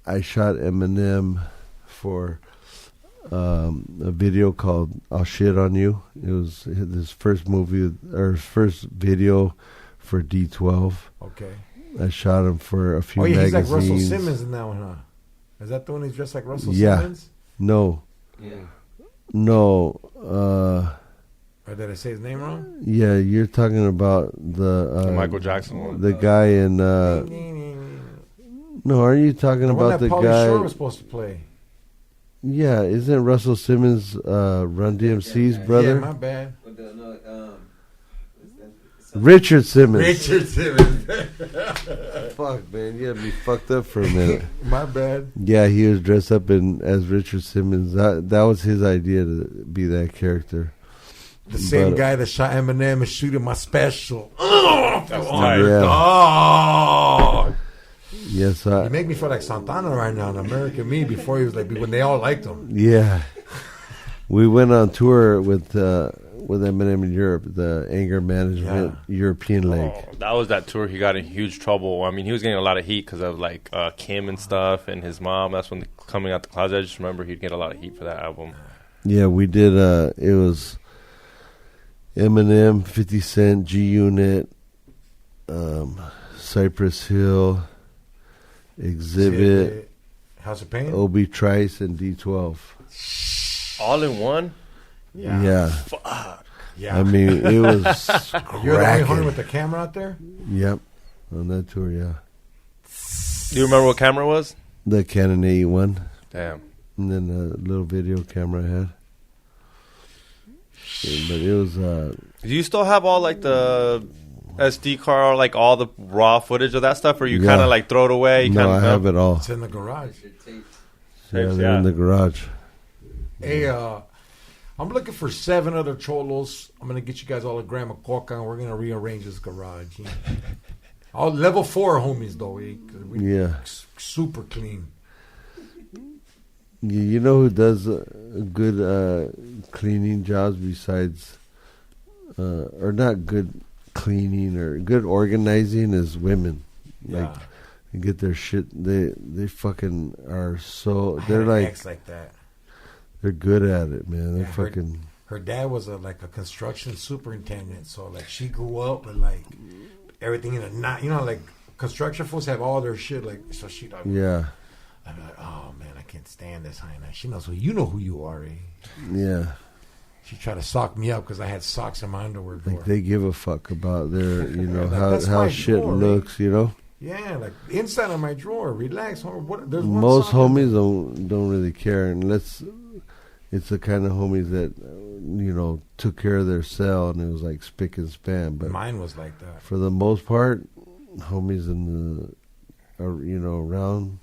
I shot Eminem for a video called "I'll Shit on You." It was his first movie, or his first video for D12. Okay. I shot him for a few magazines. He's like Russell Simmons in that one, huh? Is that the one he's dressed like Russell Simmons? No. Yeah. No. Or did I say his name wrong? Yeah, you're talking about the Michael Jackson one. the guy in. No, are you talking about the Pauly guy? Shore was supposed to play. Yeah, isn't Russell Simmons Run DMC's brother? Yeah, my bad. Richard Simmons. Richard Simmons. Fuck, man, you had me fucked up for a minute. My bad. Yeah, he was dressed up as Richard Simmons. That was his idea to be that character. The same guy that shot Eminem is shooting my special. That's tight. Yeah. Oh. Yes, You make me feel like Santana right now in American Me before he was like, when they all liked him. Yeah. We went on tour with with Eminem in Europe, the anger management European leg. Oh, that was that tour. He got in huge trouble. I mean, he was getting a lot of heat because of like Kim and stuff, and his mom. That's when coming out the closet. I just remember he'd get a lot of heat for that album. Yeah, we did. It was Eminem, 50 Cent, G Unit, Cypress Hill, Exhibit, House of Pain, Obi Trice, and D12. All in one? Yeah. Fuck. Yeah. I mean, it was You're the only cracking. homie with the camera out there? Yep. On that tour, yeah. Do you remember what camera it was? The Canon AE1. Damn. And then a little video camera I had. Yeah, but it was... Do you still have all like the SD card, like all the raw footage of that stuff, or you kind of like throw it away? You No, kinda, I have it all. It's in the garage. Yeah, they're in the garage. Hey, I'm looking for 7 other cholos. I'm going to get you guys all a gram of coca, and we're going to rearrange this garage. Yeah. All level 4 homies, though. Yeah. Super clean. You know who does good cleaning jobs besides, or not good cleaning or good organizing is women. Like, they get their shit. They fucking are so. They're like ex like that. They're good at it, man. They're Yeah, fucking. Her dad was like a construction superintendent, so like she grew up with like everything in a knot. You know, like construction folks have all their shit. Like so, she like Yeah. I'm like, oh man, I can't stand this. She knows you know who you are. Yeah. She tried to sock me up because I had socks in my underwear drawer. Like they give a fuck about their, you know, That's how my shit drawer, looks, you know. Yeah, like inside of my drawer. Relax. There's one Most sock in homies don't really care unless it's the kind of homies that you know took care of their cell and it was like spick and span. But mine was like that. For the most part, homies in the around,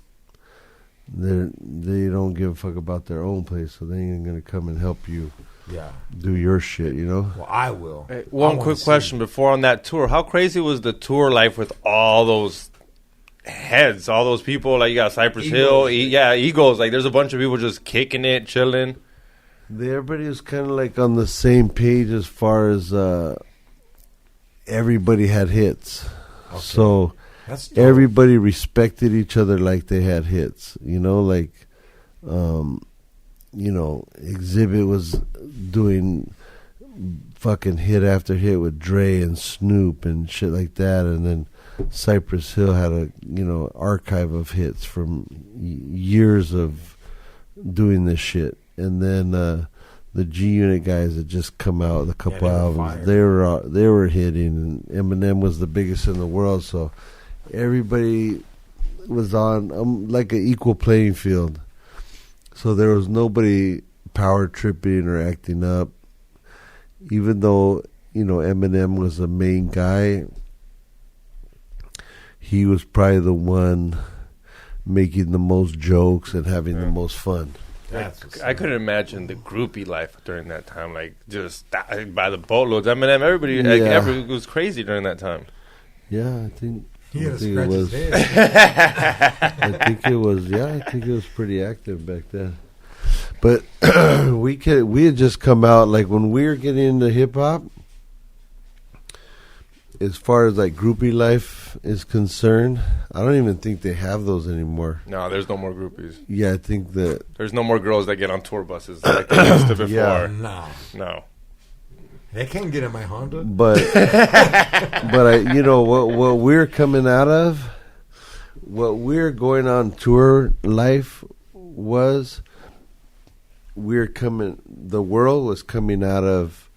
they don't give a fuck about their own place, so they ain't gonna come and help you. Yeah. Do your shit, you know. Well, I will. Hey, one quick question before on that tour: how crazy was the tour life with all those heads, all those people? Like you got Cypress Hill, Eagles. Like there's a bunch of people just kicking it, chilling. Everybody was kind of like on the same page as far as everybody had hits. Okay. So everybody respected each other like they had hits. You know, like, Exhibit was doing fucking hit after hit with Dre and Snoop and shit like that. And then Cypress Hill had a, archive of hits from years of doing this shit. And then the G Unit guys had just come out with a couple albums. They were hitting, and Eminem was the biggest in the world. So everybody was on like an equal playing field. So there was nobody power tripping or acting up. Even though Eminem was the main guy, he was probably the one making the most jokes and having the most fun. I couldn't imagine the groupie life during that time. Like just by the boatloads. Eminem, everybody, it was crazy during that time. Yeah, I think it was. I think it was. Yeah, I think it was pretty active back then. But we had just come out like when we were getting into hip hop. As far as like groupie life is concerned, I don't even think they have those anymore. No, there's no more groupies. Yeah, I think that there's no more girls that get on tour buses like they used to before. Yeah, no. They can't get in my Honda. But what we're coming out of, what we're going on tour life was, the world was coming out of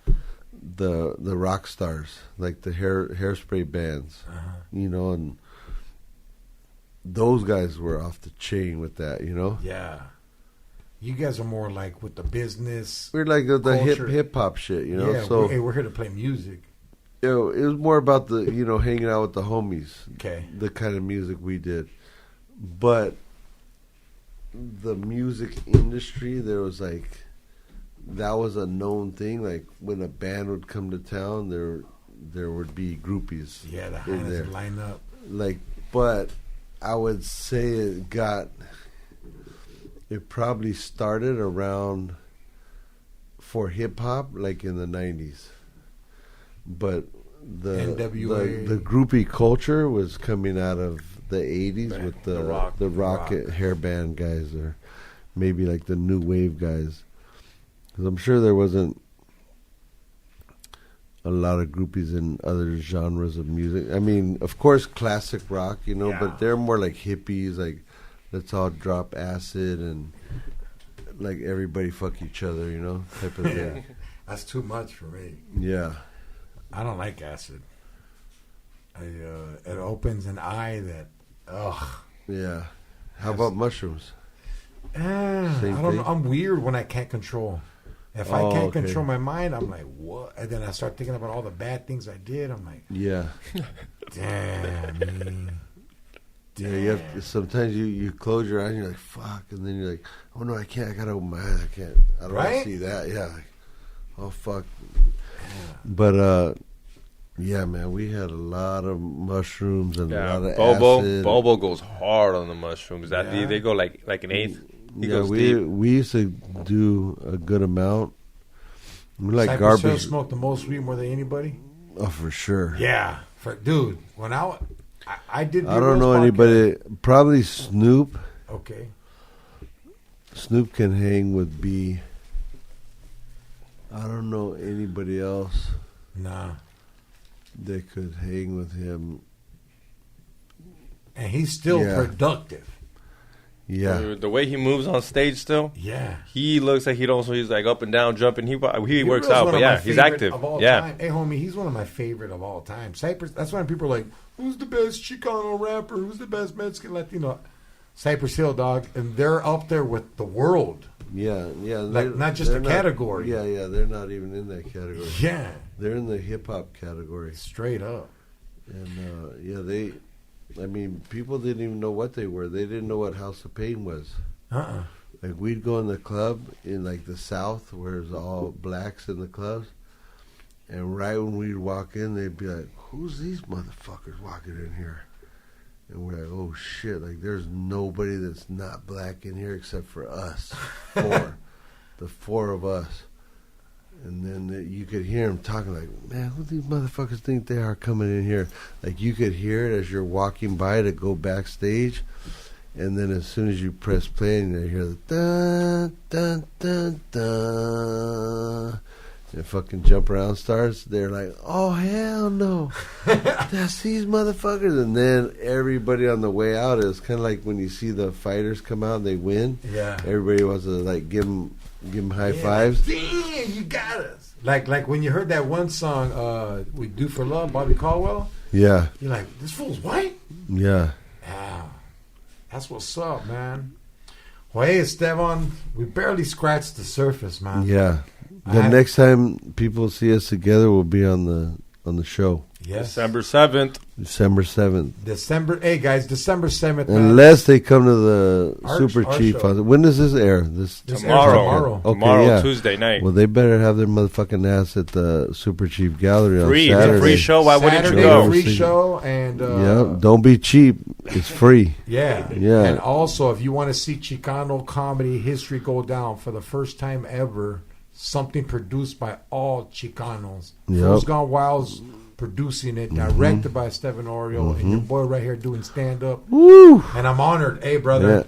the rock stars, like the hairspray bands, and those guys were off the chain with that, Yeah. You guys are more like with the business. We're like the hip hop shit, Yeah, so we're here to play music. It was more about the hanging out with the homies. Okay. The kind of music we did, but the music industry, there was like. That was a known thing. Like when a band would come to town, there would be groupies. Yeah, the hyenas would line up. Like, but I would say it probably started around for hip hop, like in the 90s. But the NWA. the groupie culture was coming out of the 80s with the rock hairband guys, or maybe like the new wave guys. Because I'm sure there wasn't a lot of groupies in other genres of music. I mean, of course, classic rock, you know, but they're more like hippies, like let's all drop acid and like everybody fuck each other, you know, type of thing. That's too much for me. Yeah. I don't like acid. It opens an eye that, ugh. Yeah. How about mushrooms? I Same don't thing? know. I'm weird when I can't control. If I Oh, can't okay. control my mind, I'm like, what? And then I start thinking about all the bad things I did. I'm like, Yeah. damn. Me. Yeah, you have to, sometimes you close your eyes and you're like, fuck, and then you're like, oh no, I can't, I gotta open my eyes, I can't, I don't want to Right? see that, yeah, like, oh fuck. But, yeah, man, we had a lot of mushrooms and a lot of acid. Bobo goes hard on the mushrooms. That Yeah. they go like an eighth. He Yeah, goes we deep. used to do a good amount. We like Cypress Hill garbage. smoked the most weed more than anybody. Oh, for sure. Yeah, dude. When I did. I don't B-Roll's know podcast. anybody. Probably Snoop. Okay. Snoop can hang with B. I don't know anybody else Nah. that could hang with him. And he's still Yeah. productive. Yeah. The way he moves on stage still, Yeah. he looks like he's like up and down, jumping. He works B-Roll's out, one but of yeah, my he's favorite active. Of all Yeah. time. Hey, homie, he's one of my favorite of all time. Cypress. That's why people are like, who's the best Chicano rapper? Who's the best Mexican Latino? Cypress Hill, dog, and they're up there with the world. Yeah. Like, not just they're a category. Yeah. They're not even in that category. Yeah, They're in the hip hop category. straight up. And I mean, people didn't even know what they were. They didn't know what House of Pain was. Like, we'd go in the club in like the South where it's all blacks in the clubs, and right when we'd walk in, they'd be like, who's these motherfuckers walking in here? And we're like, oh shit, like there's nobody that's not black in here except for us. The four of us. And then you could hear them talking like, man, who these motherfuckers think they are coming in here? Like, you could hear it as you're walking by to go backstage. And then as soon as you press play, and you hear the dun, dun, dun, dun, and fucking Jump Around starts, they're like, oh, hell no. That's these motherfuckers. And then everybody on the way out is kind of like when you see the fighters come out and they win. Yeah. Everybody wants to, like, give them high fives. Damn, you got us. Like when you heard that one song, "We Do for Love," Bobby Caldwell. Yeah. You're like, this fool's white. Yeah. Yeah, that's what's up, man. Well, hey, Estevan, we barely scratched the surface, man. Yeah. The next time people see us together, we'll be on the show. Yes. December 7th. December 7th. Hey guys, December 7th. man. Unless they come to the Our- Super our Chief. show. When does this air? This This airs Tomorrow. Okay, Tomorrow, yeah. Tuesday night. Well, they better have their motherfucking ass at the Super Chief Gallery Free. on It's Saturday. a free show. Why wouldn't you Saturday, go? free show, and Yeah, don't be cheap. It's free. yeah. Yeah. And also, if you want to see Chicano comedy history go down for the first time ever, something produced by all Chicanos. Yep. Fools Gone Wild's producing it, directed by Estevan Oriol, and your boy right here doing stand up. Woo! And I'm honored. Hey, brother. Yeah.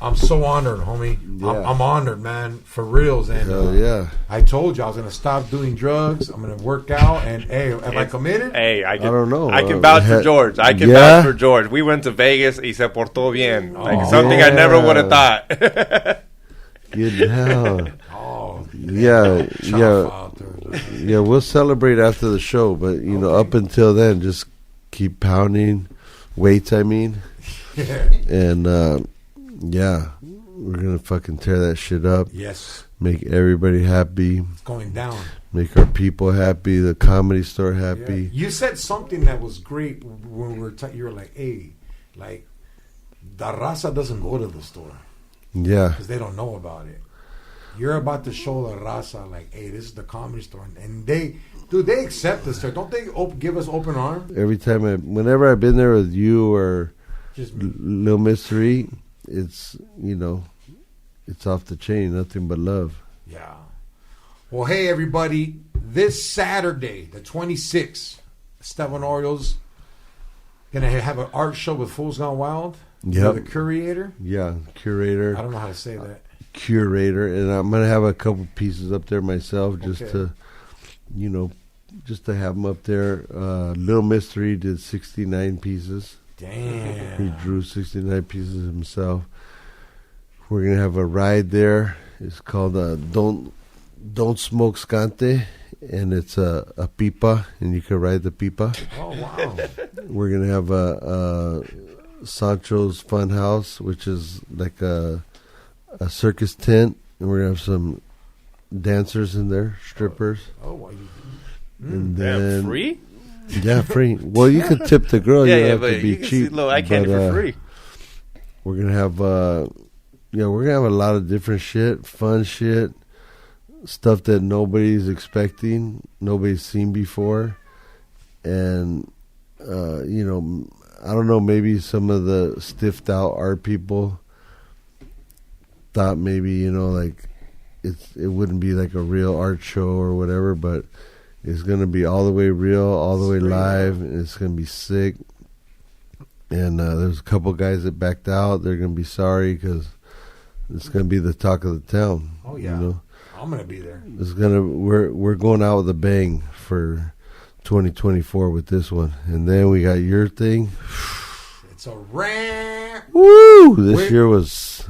I'm so honored, homie. Yeah. I'm honored, man, for reals. And Hell yeah. I told you I was going to stop doing drugs. I'm going to work out. And, hey, am I committed? Hey, I don't know. I can vouch for George. I can Yeah? vouch for George. We went to Vegas. Y se portó bien. Like Oh. something I never Yeah. would have thought. Good hell. Oh, Yeah, shout yeah. out there. Yeah, we'll celebrate after the show, but, you know, up until then, just keep pounding weights, I mean. Yeah. And, yeah, we're going to fucking tear that shit up. Yes, Make everybody happy. it's going down. Make our people happy. The Comedy Store Yeah. happy. You said something that was great when we were you were like, hey, like, the raza doesn't go to the store Yeah. because they don't know about it. You're about to show the raza, like, hey, this is the Comedy Store. And they accept us there. Don't they give us open arms? Every time whenever I've been there with you or Just Lil Mystery, it's, you know, it's off the chain. Nothing but love. yeah. Well, hey, everybody. This Saturday, the 26th, Estevan Oriol's going to have an art show with Fools Gone Wild. Yep. The curator. Yeah, curator. I don't know how to say that. Curator. And I'm going to have a couple pieces up there myself just Okay. to, just to have them up there. Little Mystery did 69 pieces. Damn. He drew 69 pieces himself. We're going to have a ride there. It's called Don't Smoke Scante. And it's a pipa, and you can ride the pipa. Oh, wow. We're going to have a Sancho's Fun House, which is like a circus tent. And we're going to have some dancers in there, strippers. Oh, wow. And Damn, then, free? Yeah, free. Well, you could tip the girl. Yeah, you yeah, don't have but to be you can cheap. see little eye candy But, for free. We're gonna have, we're gonna have a lot of different shit, fun shit, stuff that nobody's expecting, nobody's seen before, and I don't know. Maybe some of the stiffed out art people thought maybe like it wouldn't be like a real art show or whatever, but it's going to be all the way real, all the way live, and it's going to be sick. And there's a couple guys that backed out. They're going to be sorry because it's going to be the talk of the town. Oh, yeah. I'm going to be there. We're going out with a bang for 2024 with this one. And then we got your thing. It's a wrap. Woo! This year was,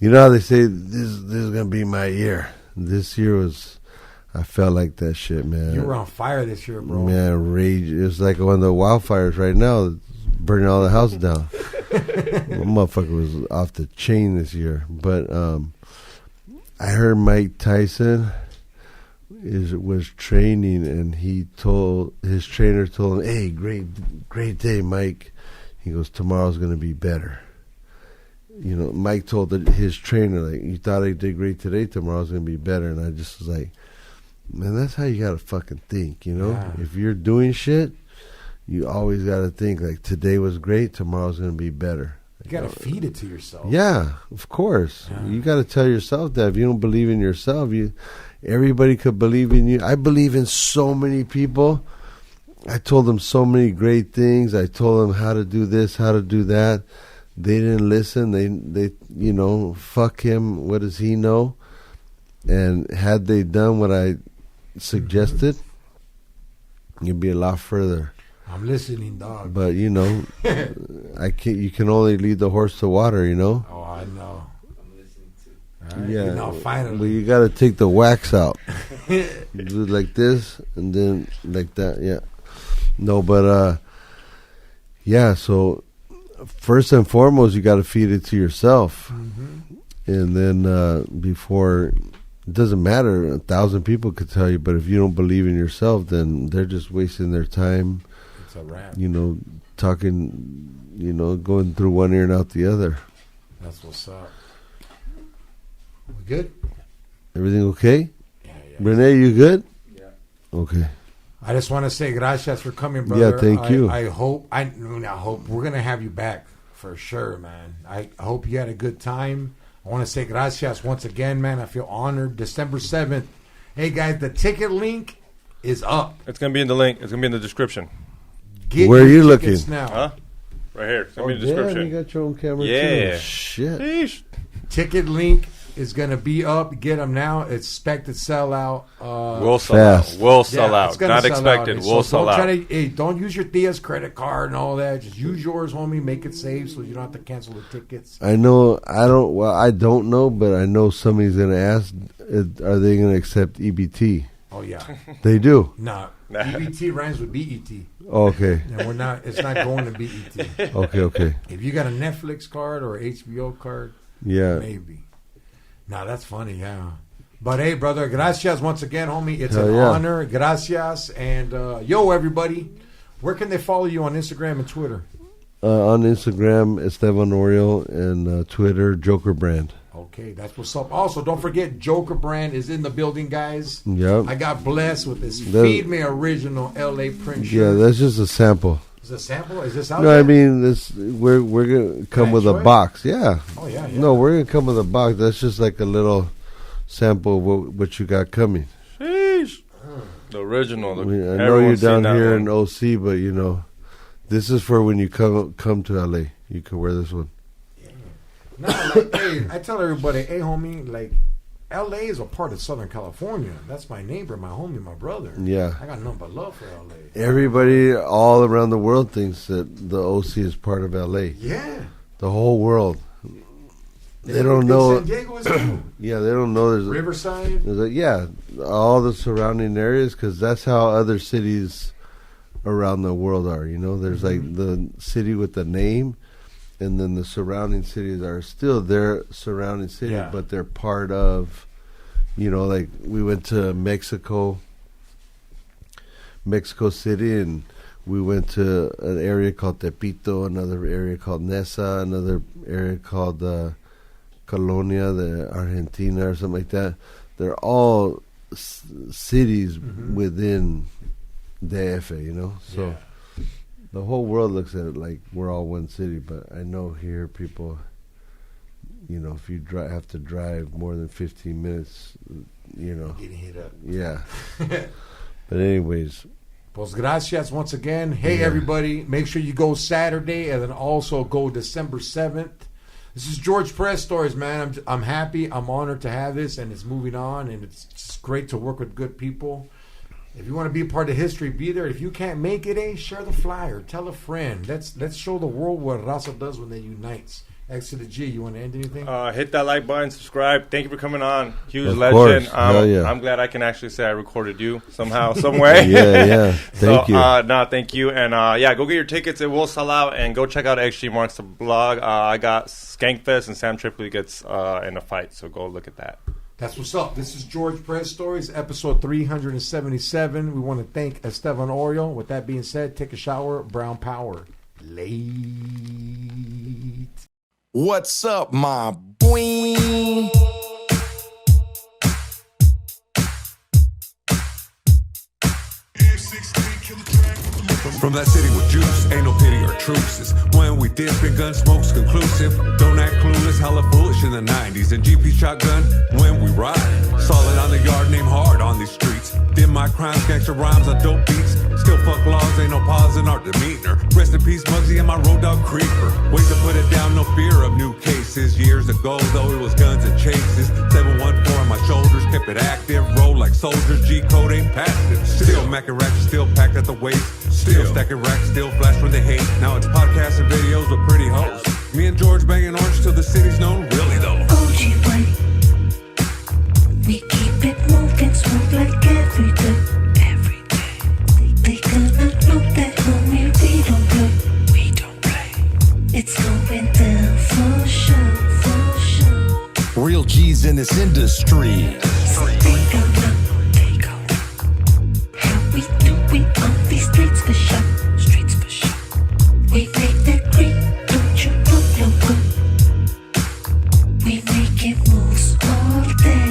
how they say this is going to be my year. This year was, I felt like that shit, man. You were on fire this year, bro. Man, rage. It's like one of the wildfires right now, burning all the houses down. The motherfucker was off the chain this year. But I heard Mike Tyson was training, and his trainer told him, "Hey, great day, Mike." He goes, "Tomorrow's going to be better." Mike told his trainer, like, "You thought I did great today, tomorrow's going to be better." And I just was like, man, that's how you gotta fucking think, Yeah. If you're doing shit, you always gotta think like today was great, tomorrow's gonna be better. You got to feed it to yourself. Yeah, of course. Yeah. You gotta tell yourself that. If you don't believe in yourself, everybody could believe in you. I believe in so many people. I told them so many great things. I told them how to do this, how to do that. They didn't listen. They fuck him. What does he know? And had they done what I suggested, you'd be a lot further. I'm listening, dog. But you can only lead the horse to water. Oh, I know. I'm listening to. Right. Yeah. Finally. Well, you got to take the wax out. You do it like this and then like that. Yeah. No, but yeah. So first and foremost, you got to feed it to yourself, and then before. It doesn't matter. 1,000 people could tell you, but if you don't believe in yourself, then they're just wasting their time. It's a wrap. Talking, going through one ear and out the other. That's what's up. We good? Everything okay? Yeah. Renee, you good? Yeah. Okay. I just want to say gracias for coming, brother. Yeah, thank you. I hope we're going to have you back for sure, man. I hope you had a good time. I want to say gracias once again, man. I feel honored. December 7th. Hey, guys, the ticket link is up. It's going to be in the link. It's going to be in the description. Get Where are your you tickets looking? now. Huh? Right here. It's going to be in the Damn, description. you got your own camera Yeah. too. Shit. Sheesh. Ticket link is going to be up. Get them now. Expected sellout. We'll sell Fast. out. We'll sell Yeah, it's out. gonna Not sell expected. out. We'll So sell out. don't use your Tia's credit card and all that. Just use yours, homie. Make it safe so you don't have to cancel the tickets. I don't know, but I know somebody's going to ask, are they going to accept EBT? Oh, yeah. They do. Nah. EBT rhymes with BET. Okay. And it's not going to BET. Okay. If you got a Netflix card or HBO card, Yeah. maybe. Nah, that's funny, yeah. But hey, brother, gracias once again, homie. It's Hell an yeah. honor. Gracias. And yo, everybody, where can they follow you on Instagram and Twitter? On Instagram, Estevan Oriol, and Twitter, Joker Brand. Okay, that's what's up. Also, don't forget, Joker Brand is in the building, guys. Yep. I got blessed with this Feed Me original LA print Yeah, shirt. that's just a sample. Is this a sample? Is this out No, there? I mean we're gonna come Can I with a enjoy it? box. Yeah. Oh, yeah. No, we're gonna come with a box. That's just like a little sample of what you got coming. Sheesh. The original. I know you're down here in OC, but you know, this is for when you come to LA. You can wear this one. No, like, hey, I tell everybody, hey, homie, like, LA is a part of Southern California. That's my neighbor, my homie, my brother. Yeah. I got nothing but love for LA. Everybody all around the world thinks that the OC is part of LA. Yeah. The whole world. They don't know. San Diego is too. Yeah, they don't know. There's Riverside. yeah, all the surrounding areas, because that's how other cities around the world are. You know, there's like the city with the name, and then the surrounding cities are still their surrounding city, but they're part of. You know, like we went to Mexico City, and we went to an area called Tepito, another area called Nesa, another area called Colonia, the Argentina, or something like that. They're all cities within DF, you know? So the whole world looks at it like we're all one city, but I know here people, you know, if you have to drive more than 15 minutes, you know. Getting hit up. Yeah. But anyways. Pues gracias once again. Hey, everybody, make sure you go Saturday and then also go December 7th. This is George Perez Stories, man. I'm happy. I'm honored to have this, and it's moving on, and it's just great to work with good people. If you want to be a part of history, be there. If you can't make it, share the flyer. Tell a friend. Let's show the world what Raza does when they unites. X to the G. You want to end anything? Hit that like button, subscribe. Thank you for coming on. Huge Of legend. course. Yeah. I'm glad I can actually say I recorded you somehow, some way. yeah. Thank you. Thank you. And go get your tickets. It will sell out. And go check out XG Marks, the blog. I got Skankfest, and Sam Tripoli gets in a fight. So go look at that. That's what's up. This is George Perez Stories, episode 377. We want to thank Estevan Oriol. With that being said, take a shower. Brown Power. Late. What's up, my boiii? From that city with juice, ain't no pity or truces. When we dip and gun smoke's conclusive. Don't act clueless, hella foolish in the 90s. And GP shotgun when we ride. Solid on the yard, name hard on these streets. Dim my crimes, gangster rhymes on dope beats. Still fuck laws, ain't no pause in our demeanor. Rest in peace, Muggsy and my road dog creeper. Ways to put it down, no fear of new cases. Years ago, though, it was guns and chases. 714 on my shoulders, kept it active. Roll like soldiers, G-code ain't passive. Still macking racks, still packed at the waist. Still stacking racks, still flash when they hate. Now it's podcasts and videos with pretty hoes. Me and George banging orange till the city's known, really though. OG way. We keep it moving smooth like every day. Every day. They gonna know that homie, we don't play. It's going down for sure, for sure. Real G's in this industry. So they gonna how we do it on these streets for sure. Streets for sure. We make that green, don't you know, loco? We making moves all day,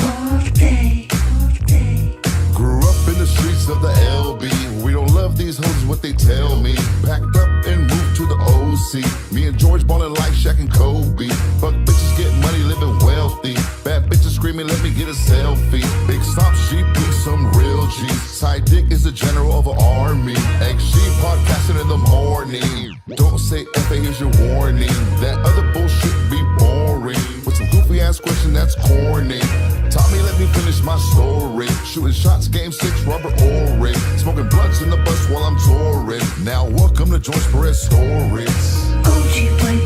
all day, all day. Grew up in the streets of the LB. We don't love these hoes, what they tell me. Packed up and moved to the OC. Me and George ballin' like Shaq and Kobe. Fuck bitches, get money, living wealthy. Bad bitches screaming, let me get a selfie. Big stop, sheep, some real G's. Side dick is the general of an army. XG podcasting in the morning. Don't say F, here's your warning. That other bullshit be boring. With some goofy ass question that's corny. Tommy, let me finish my story. Shooting shots, game 6, rubber orange. Smoking blunts in the bus while I'm touring. Now welcome to George Perez Stories. OG way.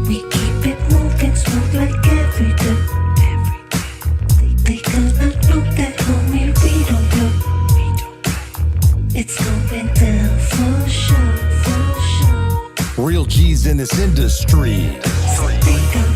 We keep it moving smooth like every day. Every day. They gonna know that homie, we don't play. It's going down for sure, for sure. Real G's in this industry. So they gonna